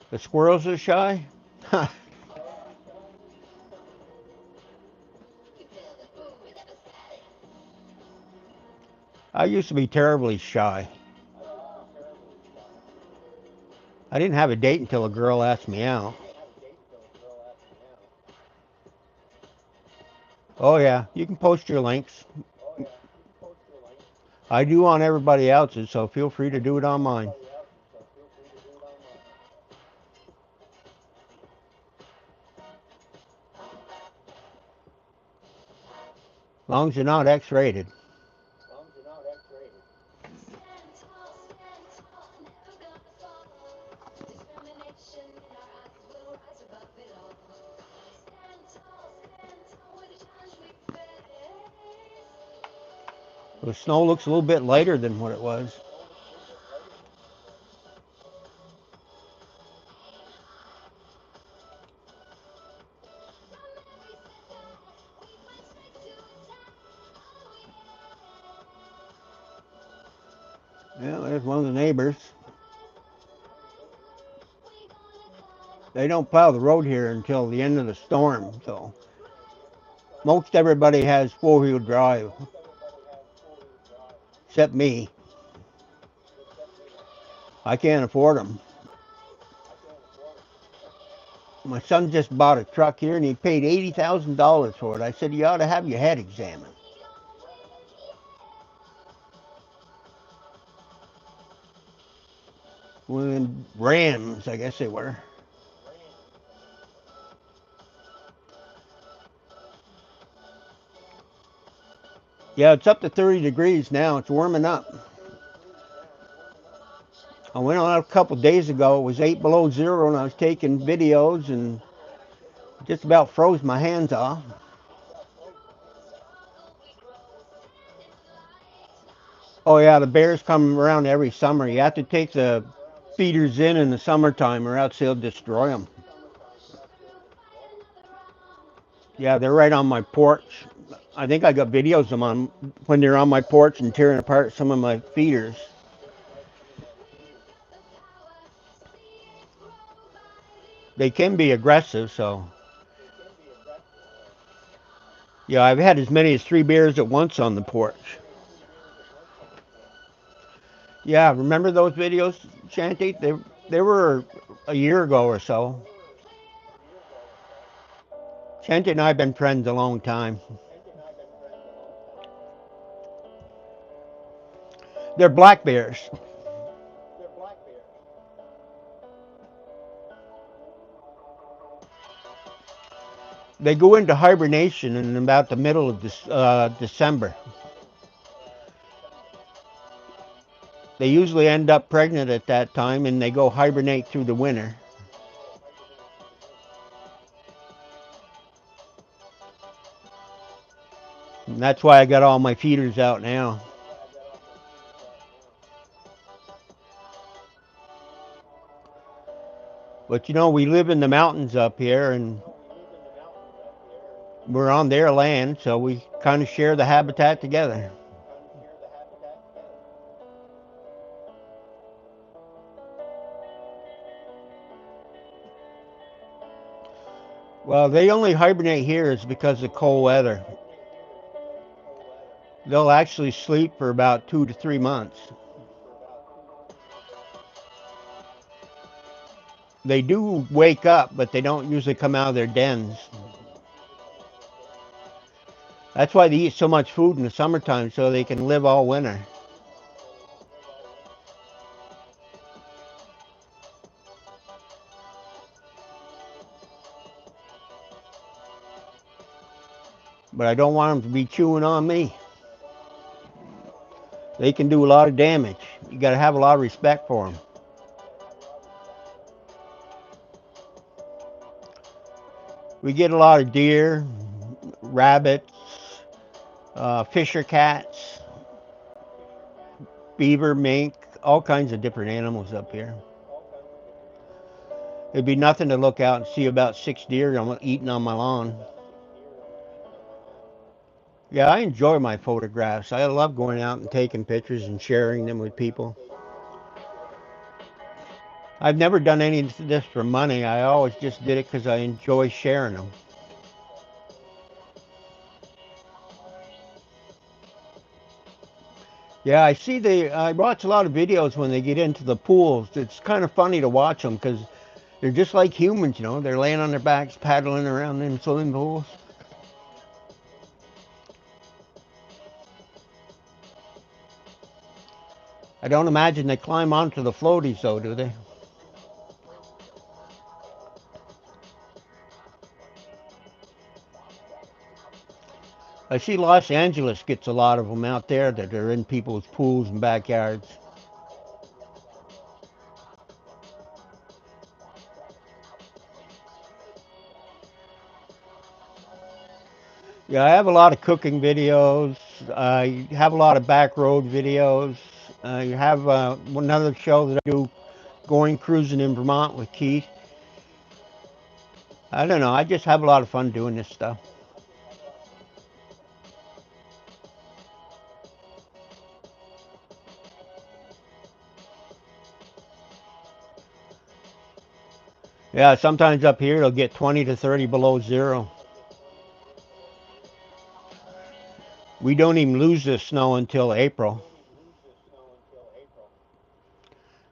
The squirrels are shy? I used to be terribly shy. I didn't have a date until a girl asked me out. Oh yeah, you can post your links. I do on everybody else's, so feel free to do it on mine. As long as you're not X-rated. The snow looks a little bit lighter than what it was. Yeah, there's one of the neighbors. They don't plow the road here until the end of the storm, so most everybody has four-wheel drive, except me. I can't afford them. My son just bought a truck here and he paid $80,000 for it. I said, you ought to have your head examined. One of them Rams, I guess they were. Yeah, it's up to 30 degrees now. It's warming up. I went out a couple days ago. It was 8 below zero and I was taking videos and just about froze my hands off. Oh yeah, the bears come around every summer. You have to take the feeders in the summertime or else they'll destroy them. Yeah, they're right on my porch. I think I got videos of them on when they're on my porch and tearing apart some of my feeders. They can be aggressive, so yeah, I've had as many as 3 bears at once on the porch. Yeah, remember those videos, Shanty? They were a year ago or so. Shanty and I have been friends a long time. They're black bears. They go into hibernation in about the middle of December. They usually end up pregnant at that time and they go hibernate through the winter. And that's why I got all my feeders out now. But you know, we live in the mountains up here and we're on their land, so we kind of share the habitat together. Well, they only hibernate here is because of cold weather. They'll actually sleep for about 2 to 3 months. They do wake up, but they don't usually come out of their dens. That's why they eat so much food in the summertime, so they can live all winter. But I don't want them to be chewing on me. They can do a lot of damage. You got to have a lot of respect for them. We get a lot of deer, rabbits, fisher cats, beaver, mink, all kinds of different animals up here. It'd be nothing to look out and see about 6 deer eating on my lawn. Yeah, I enjoy my photographs. I love going out and taking pictures and sharing them with people. I've never done any of this for money. I always just did it because I enjoy sharing them. Yeah, I watch a lot of videos when they get into the pools. It's kind of funny to watch them because they're just like humans, you know. They're laying on their backs, paddling around in swimming pools. I don't imagine they climb onto the floaties, though, do they? I see Los Angeles gets a lot of them out there that are in people's pools and backyards. Yeah, I have a lot of cooking videos. I have a lot of back road videos. I have another show that I do, going cruising in Vermont with Keith. I don't know. I just have a lot of fun doing this stuff. Yeah, sometimes up here it'll get 20 to 30 below zero. We don't even lose the snow until April.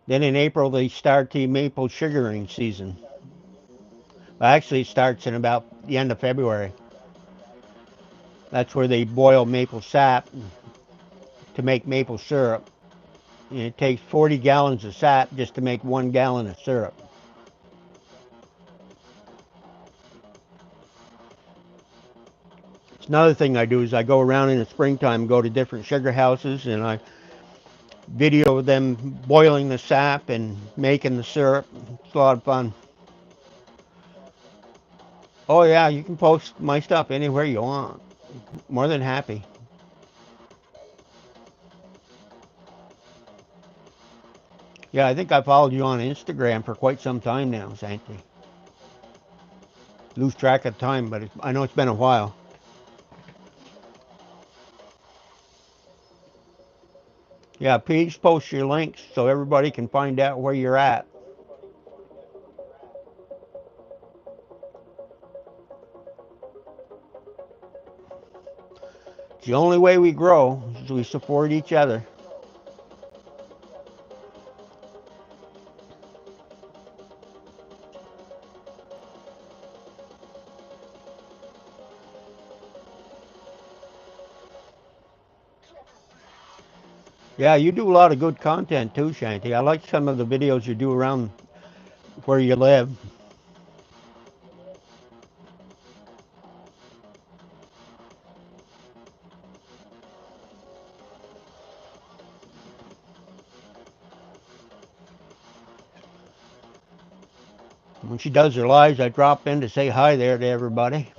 Then in April they start the maple sugaring season. Actually, it starts in about the end of February. That's where they boil maple sap to make maple syrup. And it takes 40 gallons of sap just to make 1 gallon of syrup. It's another thing I do is I go around in the springtime, go to different sugar houses, and I video them boiling the sap and making the syrup. It's a lot of fun. Oh yeah, you can post my stuff anywhere you want. More than happy. Yeah, I think I followed you on Instagram for quite some time now, Santi. Lose track of time, but I know it's been a while. Yeah, please post your links so everybody can find out where you're at. It's the only way we grow is we support each other. Yeah, you do a lot of good content too, Shanti. I like some of the videos you do around where you live. When she does her lives, I drop in to say hi there to everybody.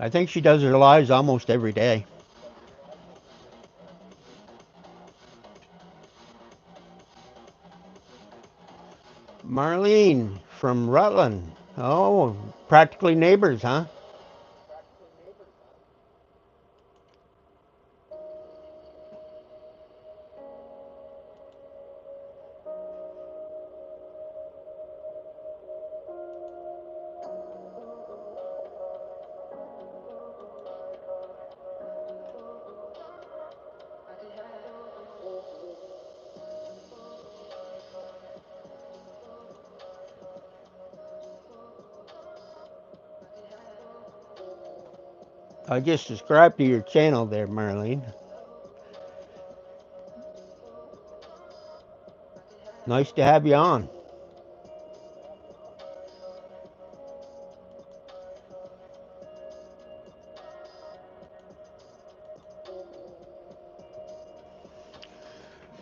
I think she does her lives almost every day. Marlene from Rutland. Oh, practically neighbors, huh? I just subscribed to your channel there, Marlene. Nice to have you on.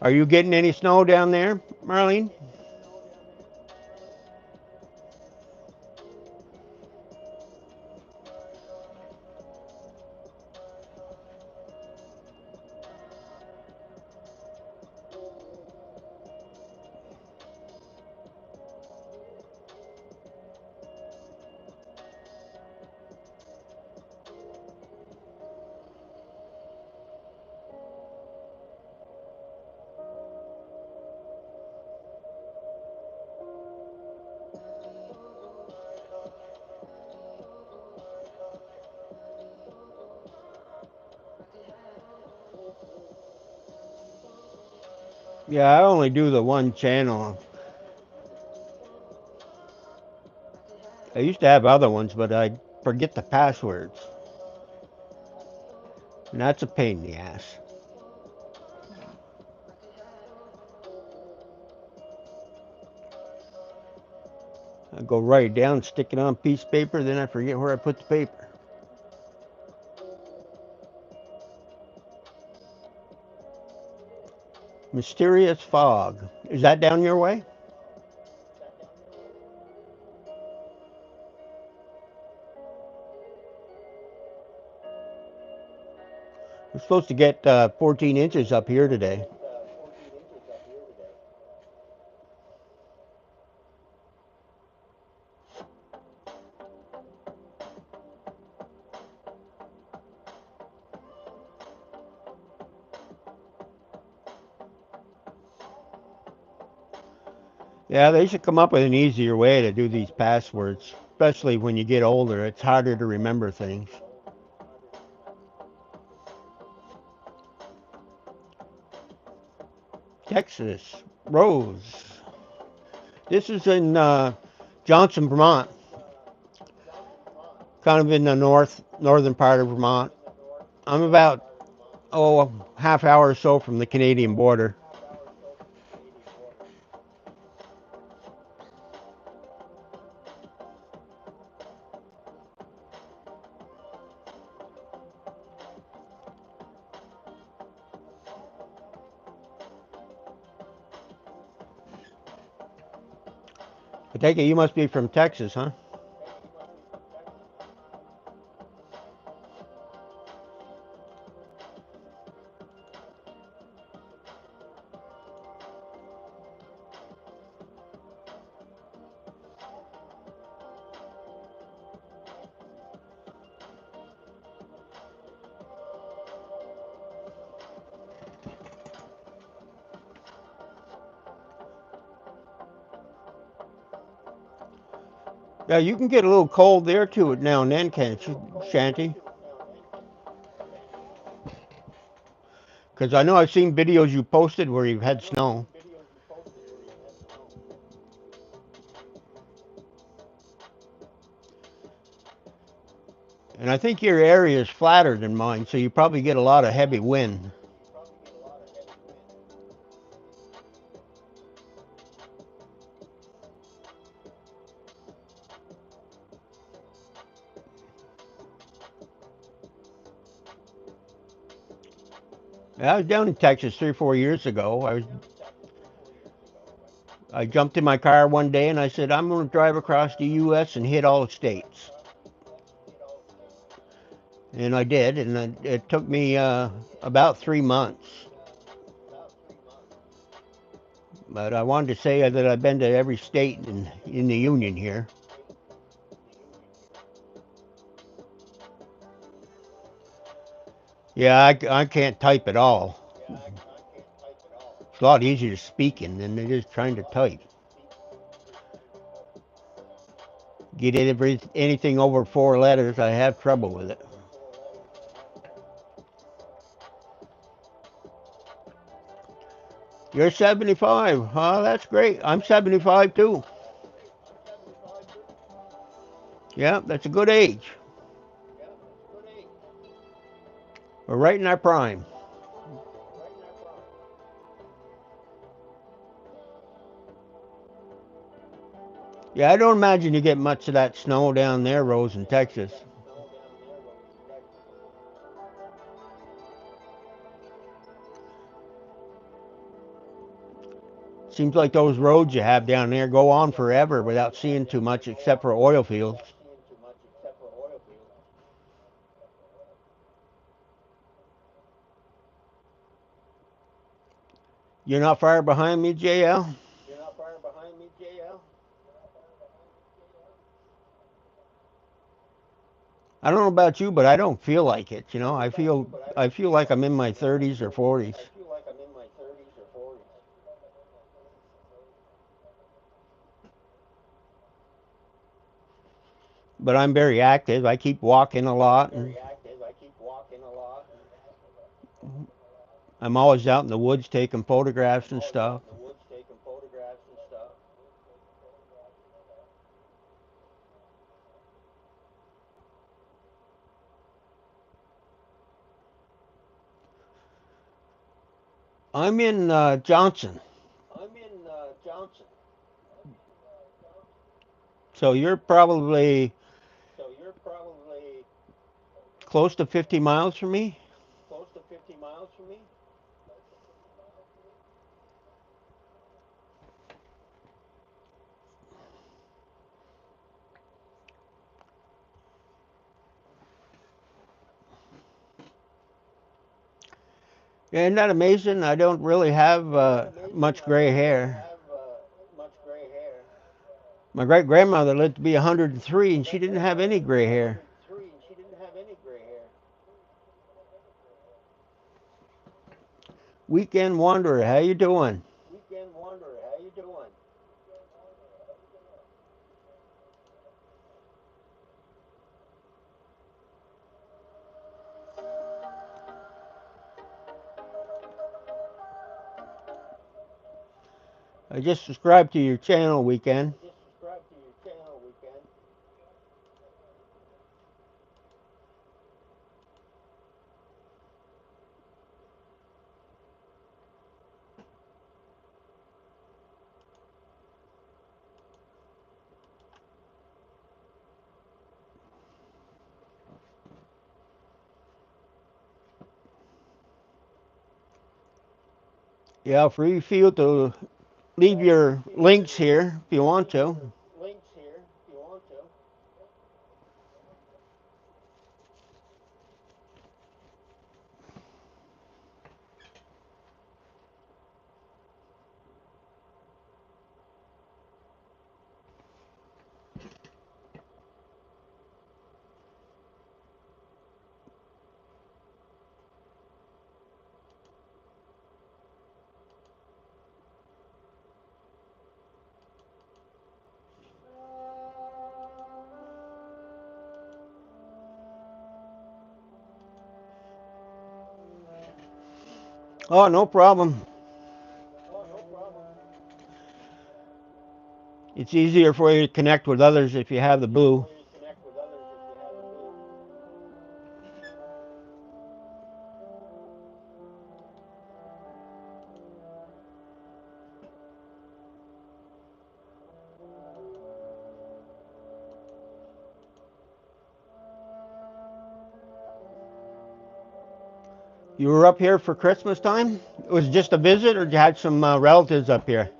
Are you getting any snow down there, Marlene? Yeah, I only do the one channel. I used to have other ones, but I forget the passwords. And that's a pain in the ass. I go write it down, stick it on a piece of paper, then I forget where I put the paper. Mysterious fog. Is that down your way? We're supposed to get 14 inches up here today. Yeah, they should come up with an easier way to do these passwords, especially when you get older. It's harder to remember things. Texas, Rose. This is in Johnson, Vermont, kind of in the northern part of Vermont. I'm about a half hour or so from the Canadian border. I take it you must be from Texas, huh? Yeah, you can get a little cold there too now and then, can't you, Shanty? Because I know I've seen videos you posted where you've had snow. And I think your area is flatter than mine, so you probably get a lot of heavy wind. Yeah, I was down in Texas 3 or 4 years ago. I jumped in my car one day and I said, I'm going to drive across the U.S. and hit all the states. And I did, and it took me about 3 months. But I wanted to say that I've been to every state in the Union here. Yeah, I can't type at all. It's a lot easier speaking than it is trying to type. Get anything over 4 letters, I have trouble with it. You're 75. Oh, that's great. I'm 75 too. Yeah, that's a good age. We're right in our prime. Yeah, I don't imagine you get much of that snow down there, Rose, in Texas. Seems like those roads you have down there go on forever without seeing too much except for oil fields. You're not far behind me, JL? I don't know about you, but I don't feel like it. I feel like I'm in my 30s or 40s. But I'm very active. I keep walking a lot, and I'm always out in the woods taking photographs and stuff. I'm in Johnson, so you're probably close to 50 miles from me. Isn't that amazing? I don't really have much gray hair. My great grandmother lived to be 103, and she didn't have any gray hair. Weekend wanderer, how you doing? I just subscribed to your channel, Weekend. Yeah, free feel to leave your links here if you want to. Oh, no problem. It's easier for you to connect with others if you have the boo. You were up here for Christmas time? It was just a visit, or you had some relatives up here?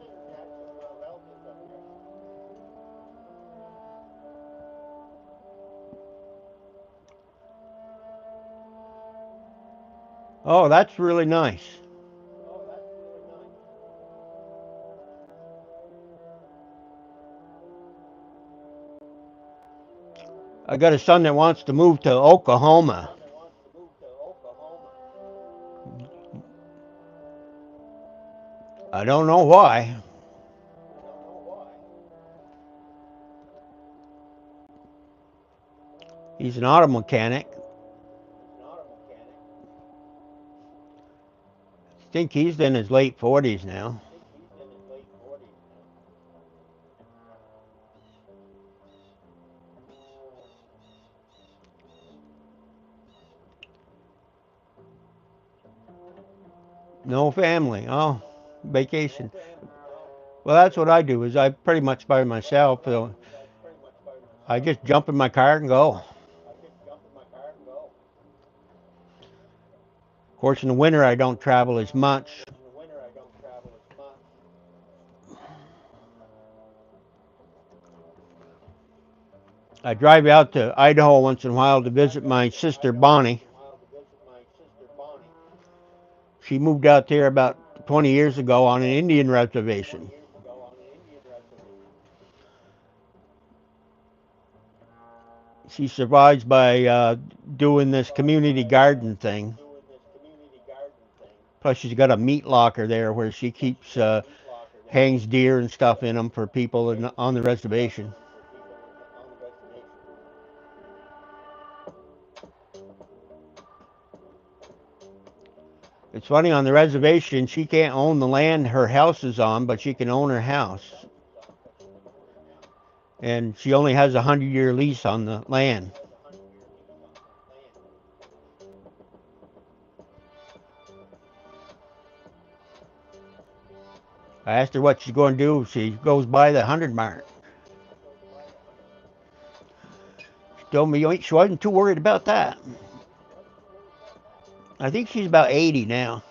Oh, that's really nice. I got a son that wants to move to Oklahoma. I don't know why. He's an auto mechanic. I think he's in his late 40s now. No family. Oh, vacation. Well, that's what I do. Is I pretty much by myself. So I just jump in my car and go. Of course, in the winter I don't travel as much. I drive out to Idaho once in a while to visit my sister Bonnie. She moved out there about 20 years ago on an Indian reservation. She survives by doing this community garden thing. Plus, she's got a meat locker there where she keeps hangs deer and stuff in them for people on the reservation. It's funny, on the reservation, she can't own the land her house is on, but she can own her house. And she only has a 100-year lease on the land. I asked her what she's going to do if she goes by the 100 mark. She told me she wasn't too worried about that. I think she's about 80 now.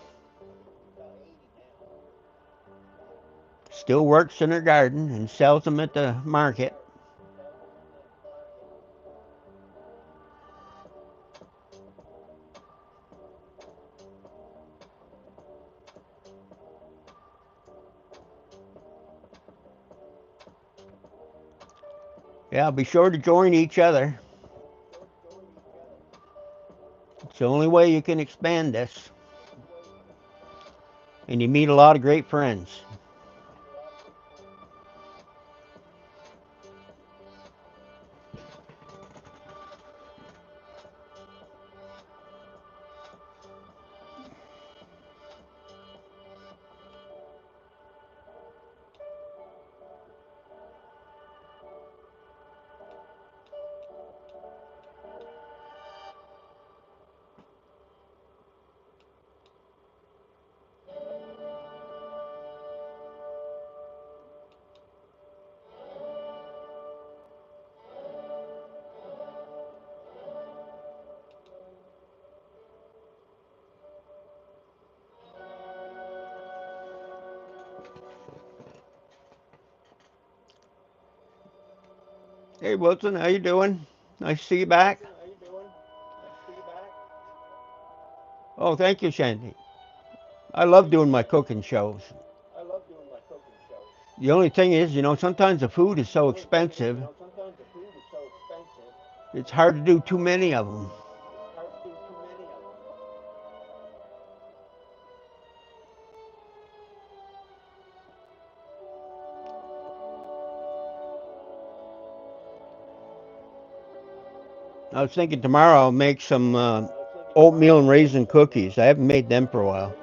Still works in her garden and sells them at the market. Yeah, be sure to join each other. It's the only way you can expand this. And you meet a lot of great friends. Hey Wilson, how you doing? Nice to see you back. Oh, thank you, Shandy. I love doing my cooking shows. The only thing is, sometimes the food is so expensive, it's hard to do too many of them. I was thinking tomorrow I'll make some oatmeal and raisin cookies. I haven't made them for a while.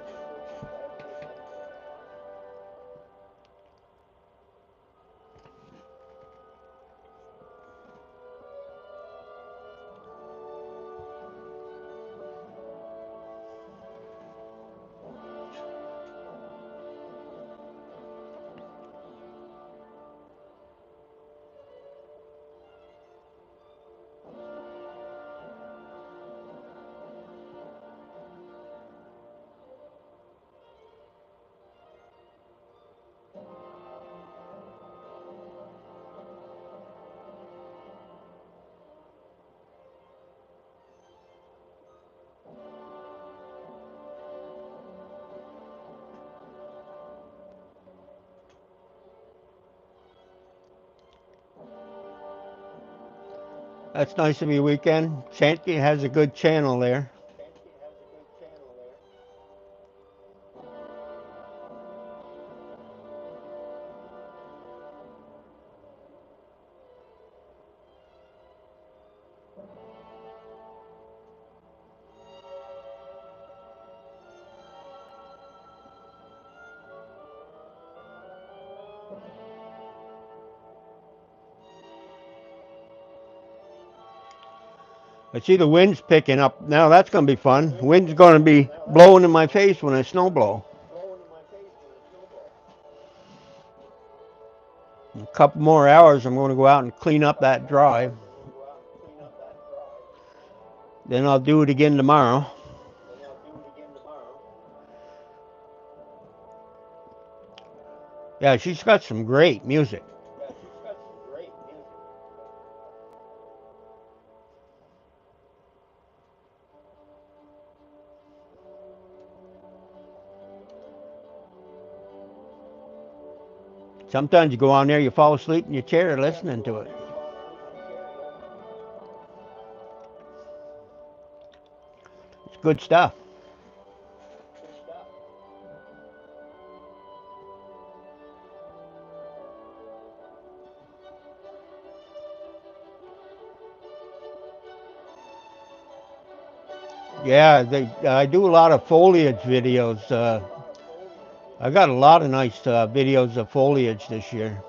That's nice of you, Weekend. Shanty has a good channel there. I see the wind's picking up. Now that's going to be fun. Wind's going to be blowing in my face when I snow blow. In a couple more hours, I'm going to go out and clean up that drive. Then I'll do it again tomorrow. Yeah, she's got some great music. Sometimes you go on there, you fall asleep in your chair listening to it. It's good stuff. Yeah, I do a lot of foliage videos. I got a lot of nice videos of foliage this year.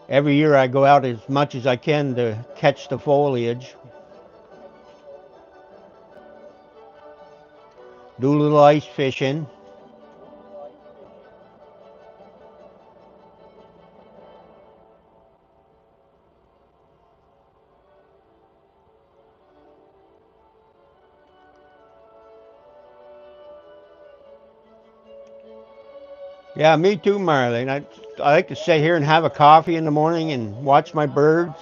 Every year I go out as much as I can to catch the foliage. Do a little ice fishing. Yeah, me too, Marlene. I like to sit here and have a coffee in the morning and watch my birds.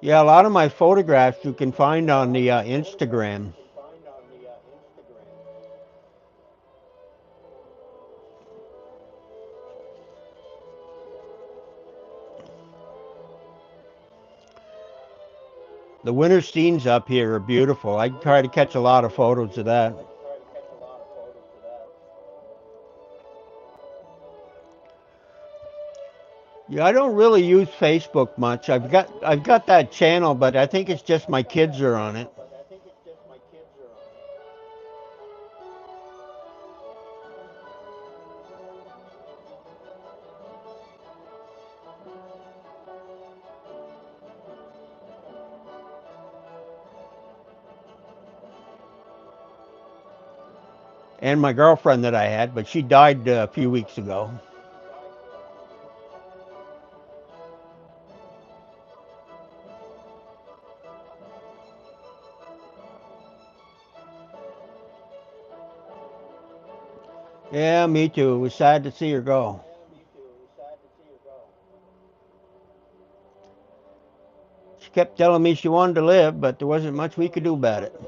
Yeah, a lot of my photographs you can find on the Instagram. The winter scenes up here are beautiful. I try to catch a lot of photos of that. Yeah, I don't really use Facebook much. I've got that channel, but I think it's just my kids are on it. And my girlfriend that I had, but she died a few weeks ago. Yeah, me too. It was sad to see her go. She kept telling me she wanted to live, but there wasn't much we could do about it.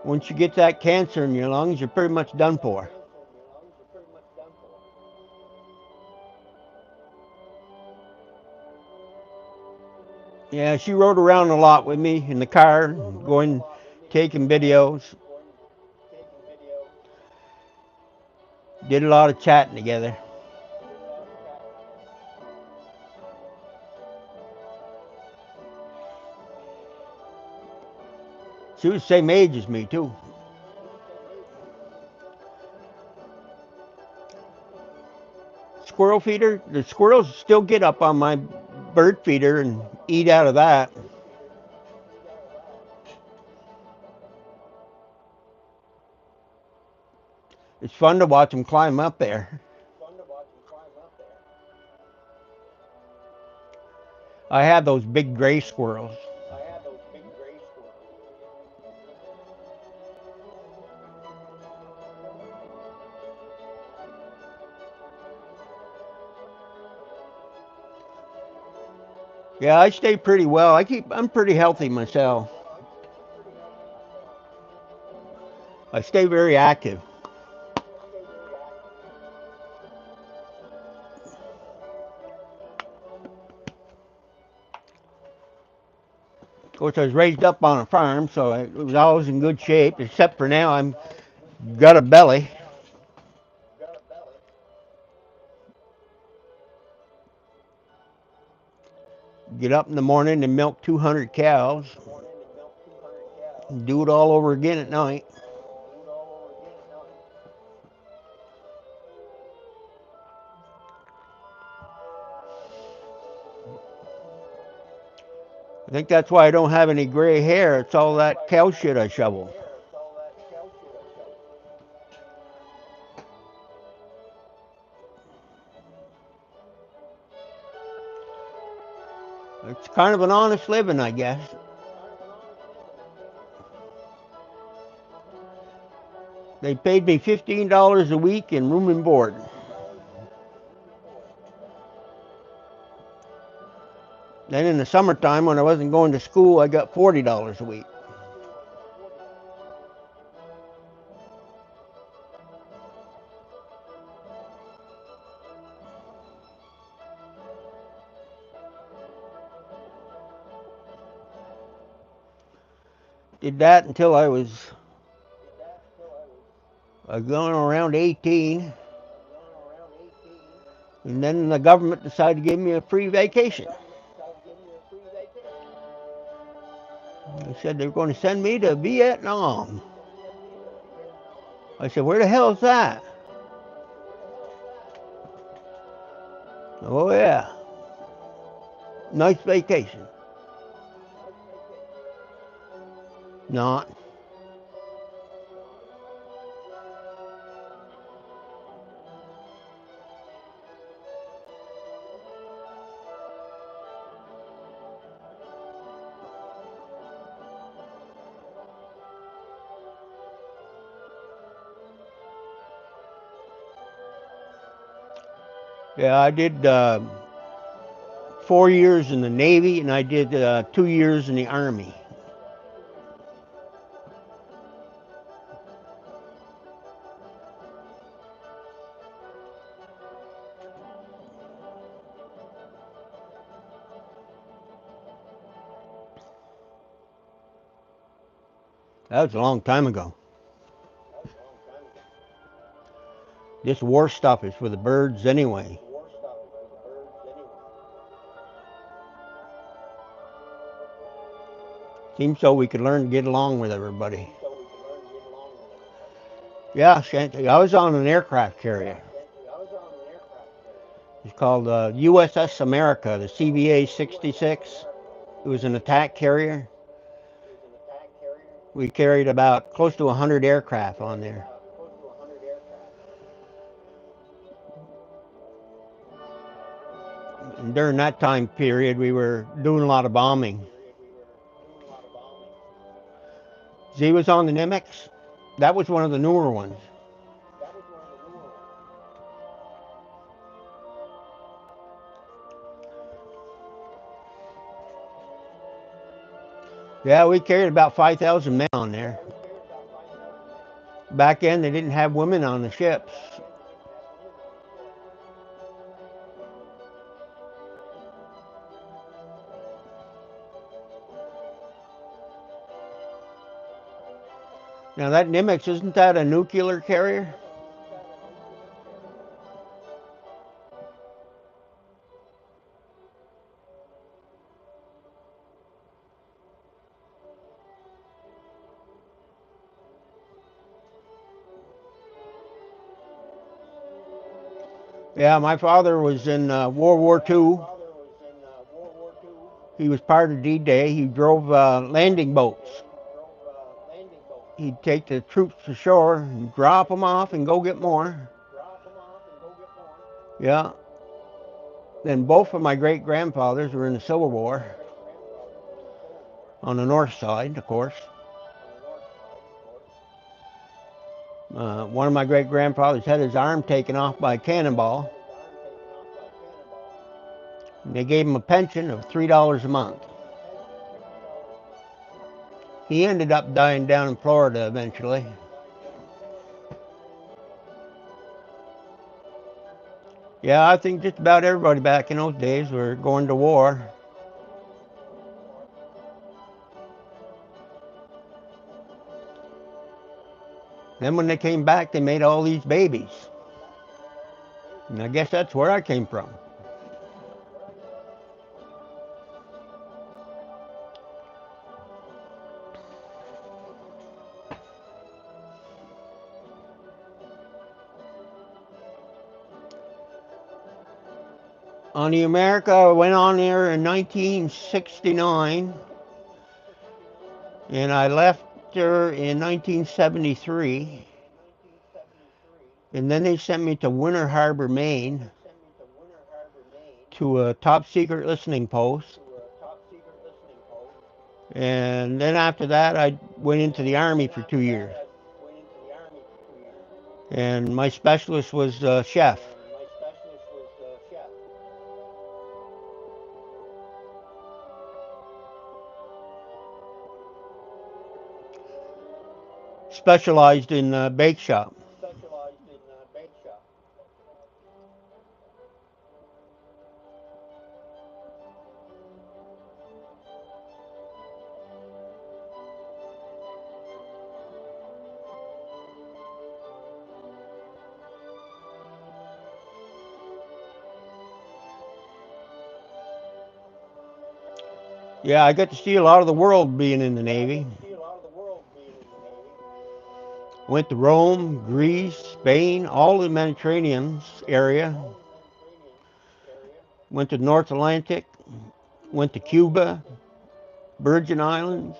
Once you get that cancer in your lungs, you're pretty much done for. Yeah, she rode around a lot with me in the car, going, taking videos. Did a lot of chatting together. She was the same age as me, too. Squirrel feeder, the squirrels still get up on my bird feeder and eat out of that. It's fun to watch them climb up there. I have those big gray squirrels. Yeah, I stay pretty well. I'm pretty healthy myself. I stay very active. Of course, I was raised up on a farm, so I was always in good shape. Except for now, I'm got a belly. Get up in the morning and milk 200 cows. Do it all over again at night. I think that's why I don't have any gray hair. It's all that cow shit I shovel. It's kind of an honest living, I guess. They paid me $15 a week in room and board. Then in the summertime, when I wasn't going to school, I got $40 a week. Did that until I was going around 18. And then the government decided to give me a free vacation. They said they were going to send me to Vietnam. I said, where the hell is that? Oh, yeah. Nice vacation. Not. Yeah, I did 4 years in the Navy, and I did 2 years in the Army. That was a long time ago. This war stuff is for the birds anyway. Seems so we could learn to get along with everybody. Yeah, Shanty. I was on an aircraft carrier. It's called USS America, the CVA 66. It was an attack carrier. We carried about close to 100 aircraft on there. And during that time period, we were doing a lot of bombing. Z was on the Nimitz. That was one of the newer ones. Yeah, we carried about 5,000 men on there. Back then, they didn't have women on the ships. Now, that Nimitz, isn't that a nuclear carrier? Yeah, my father was in World War II. He was part of D-Day. He drove landing boats. He'd take the troops to shore and drop them off and go get more. Yeah. Then both of my great-grandfathers were in the Civil War. On the north side, of course. One of my great-grandfathers had his arm taken off by a cannonball. And they gave him a pension of $3 a month. He ended up dying down in Florida eventually. Yeah, I think just about everybody back in those days were going to war. Then when they came back, they made all these babies. And I guess that's where I came from. On the America, I went on there in 1969, and I left there in 1973. And then they sent me to Winter Harbor, Maine, to a top secret listening post. And then after that, I went into the Army for 2 years. And my specialist was chef. Specialized in bake shop. Yeah, I got to see a lot of the world being in the Navy. Went to Rome, Greece, Spain, all the Mediterranean area. Went to North Atlantic. Went to Cuba, Virgin Islands,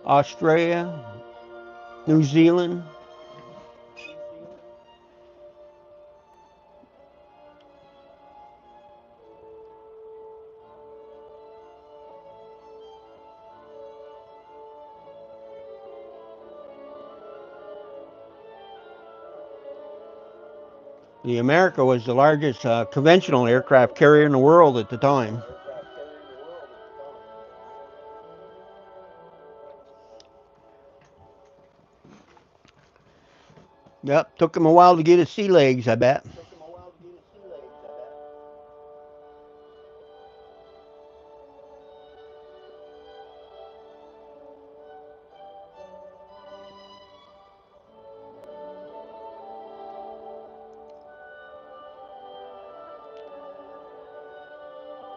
Australia, New Zealand. The America was the largest conventional aircraft carrier in the world at the time. Yep, took him a while to get his sea legs, I bet.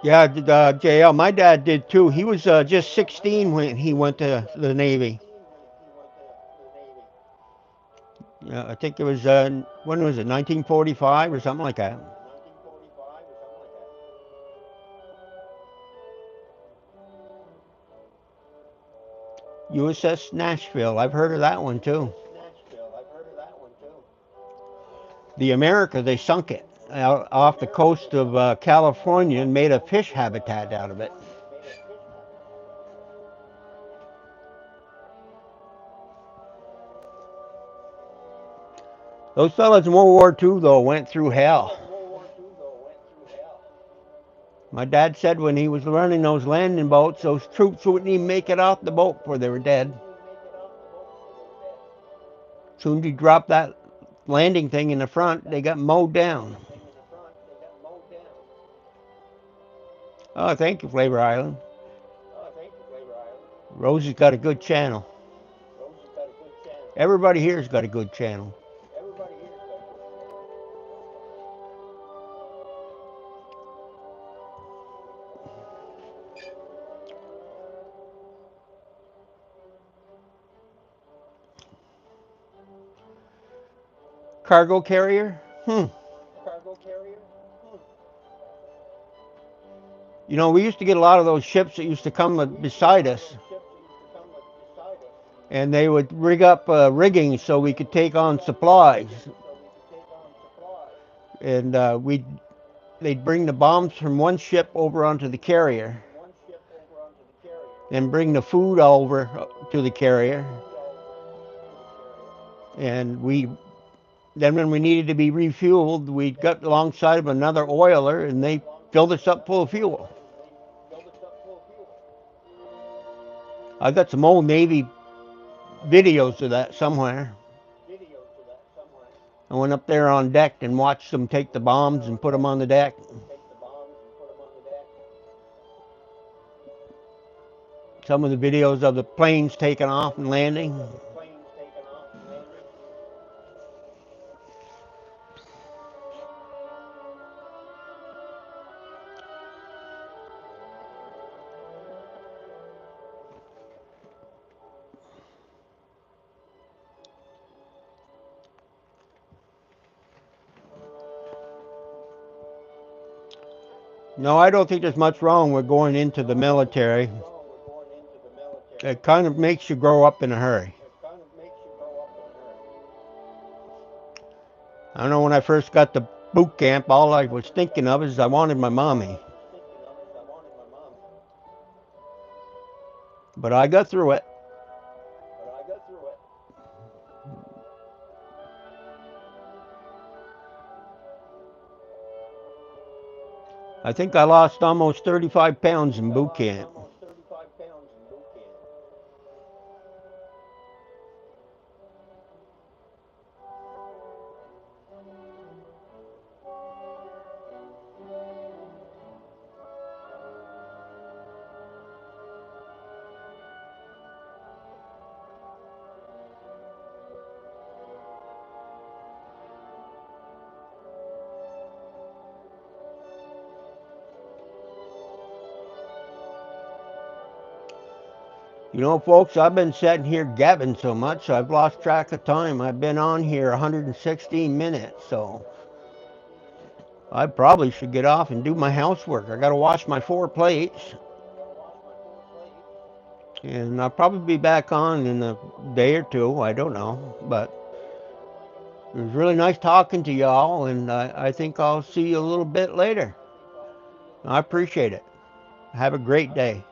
Yeah, JL, my dad did too. He was just 16 when he went to the Navy. Yeah, I think it was, when was it, 1945 or something like that. USS Nashville, I've heard of that one too. The America, they sunk it out off the coast of California and made a fish habitat out of it. Those fellas in World War II, though, went through hell. My dad said when he was running those landing boats, those troops wouldn't even make it off the boat before they were dead. As soon as he dropped that landing thing in the front, they got mowed down. Oh, thank you, Flavor Island. Rosie's got a good channel. Everybody here's got a good channel. Cargo carrier? You know, we used to get a lot of those ships that used to come beside us, and they would rig up rigging so we could take on supplies. And they'd bring the bombs from one ship over onto the carrier, then bring the food over to the carrier, and then when we needed to be refueled, we got alongside of another oiler, and they filled us up full of fuel. I got some old Navy videos of that somewhere. I went up there on deck and watched them take the bombs and put them on the deck. Some of the videos of the planes taking off and landing. No, I don't think there's much wrong with going into the military. It kind of makes you grow up in a hurry. I know when I first got to boot camp, all I was thinking of is I wanted my mommy. But I got through it. I think I lost almost 35 pounds in boot camp. You know, folks, I've been sitting here gabbing so much, I've lost track of time. I've been on here 116 minutes, so I probably should get off and do my housework. I got to wash my 4 plates, and I'll probably be back on in a day or two. I don't know, but it was really nice talking to y'all, and I think I'll see you a little bit later. I appreciate it. Have a great day.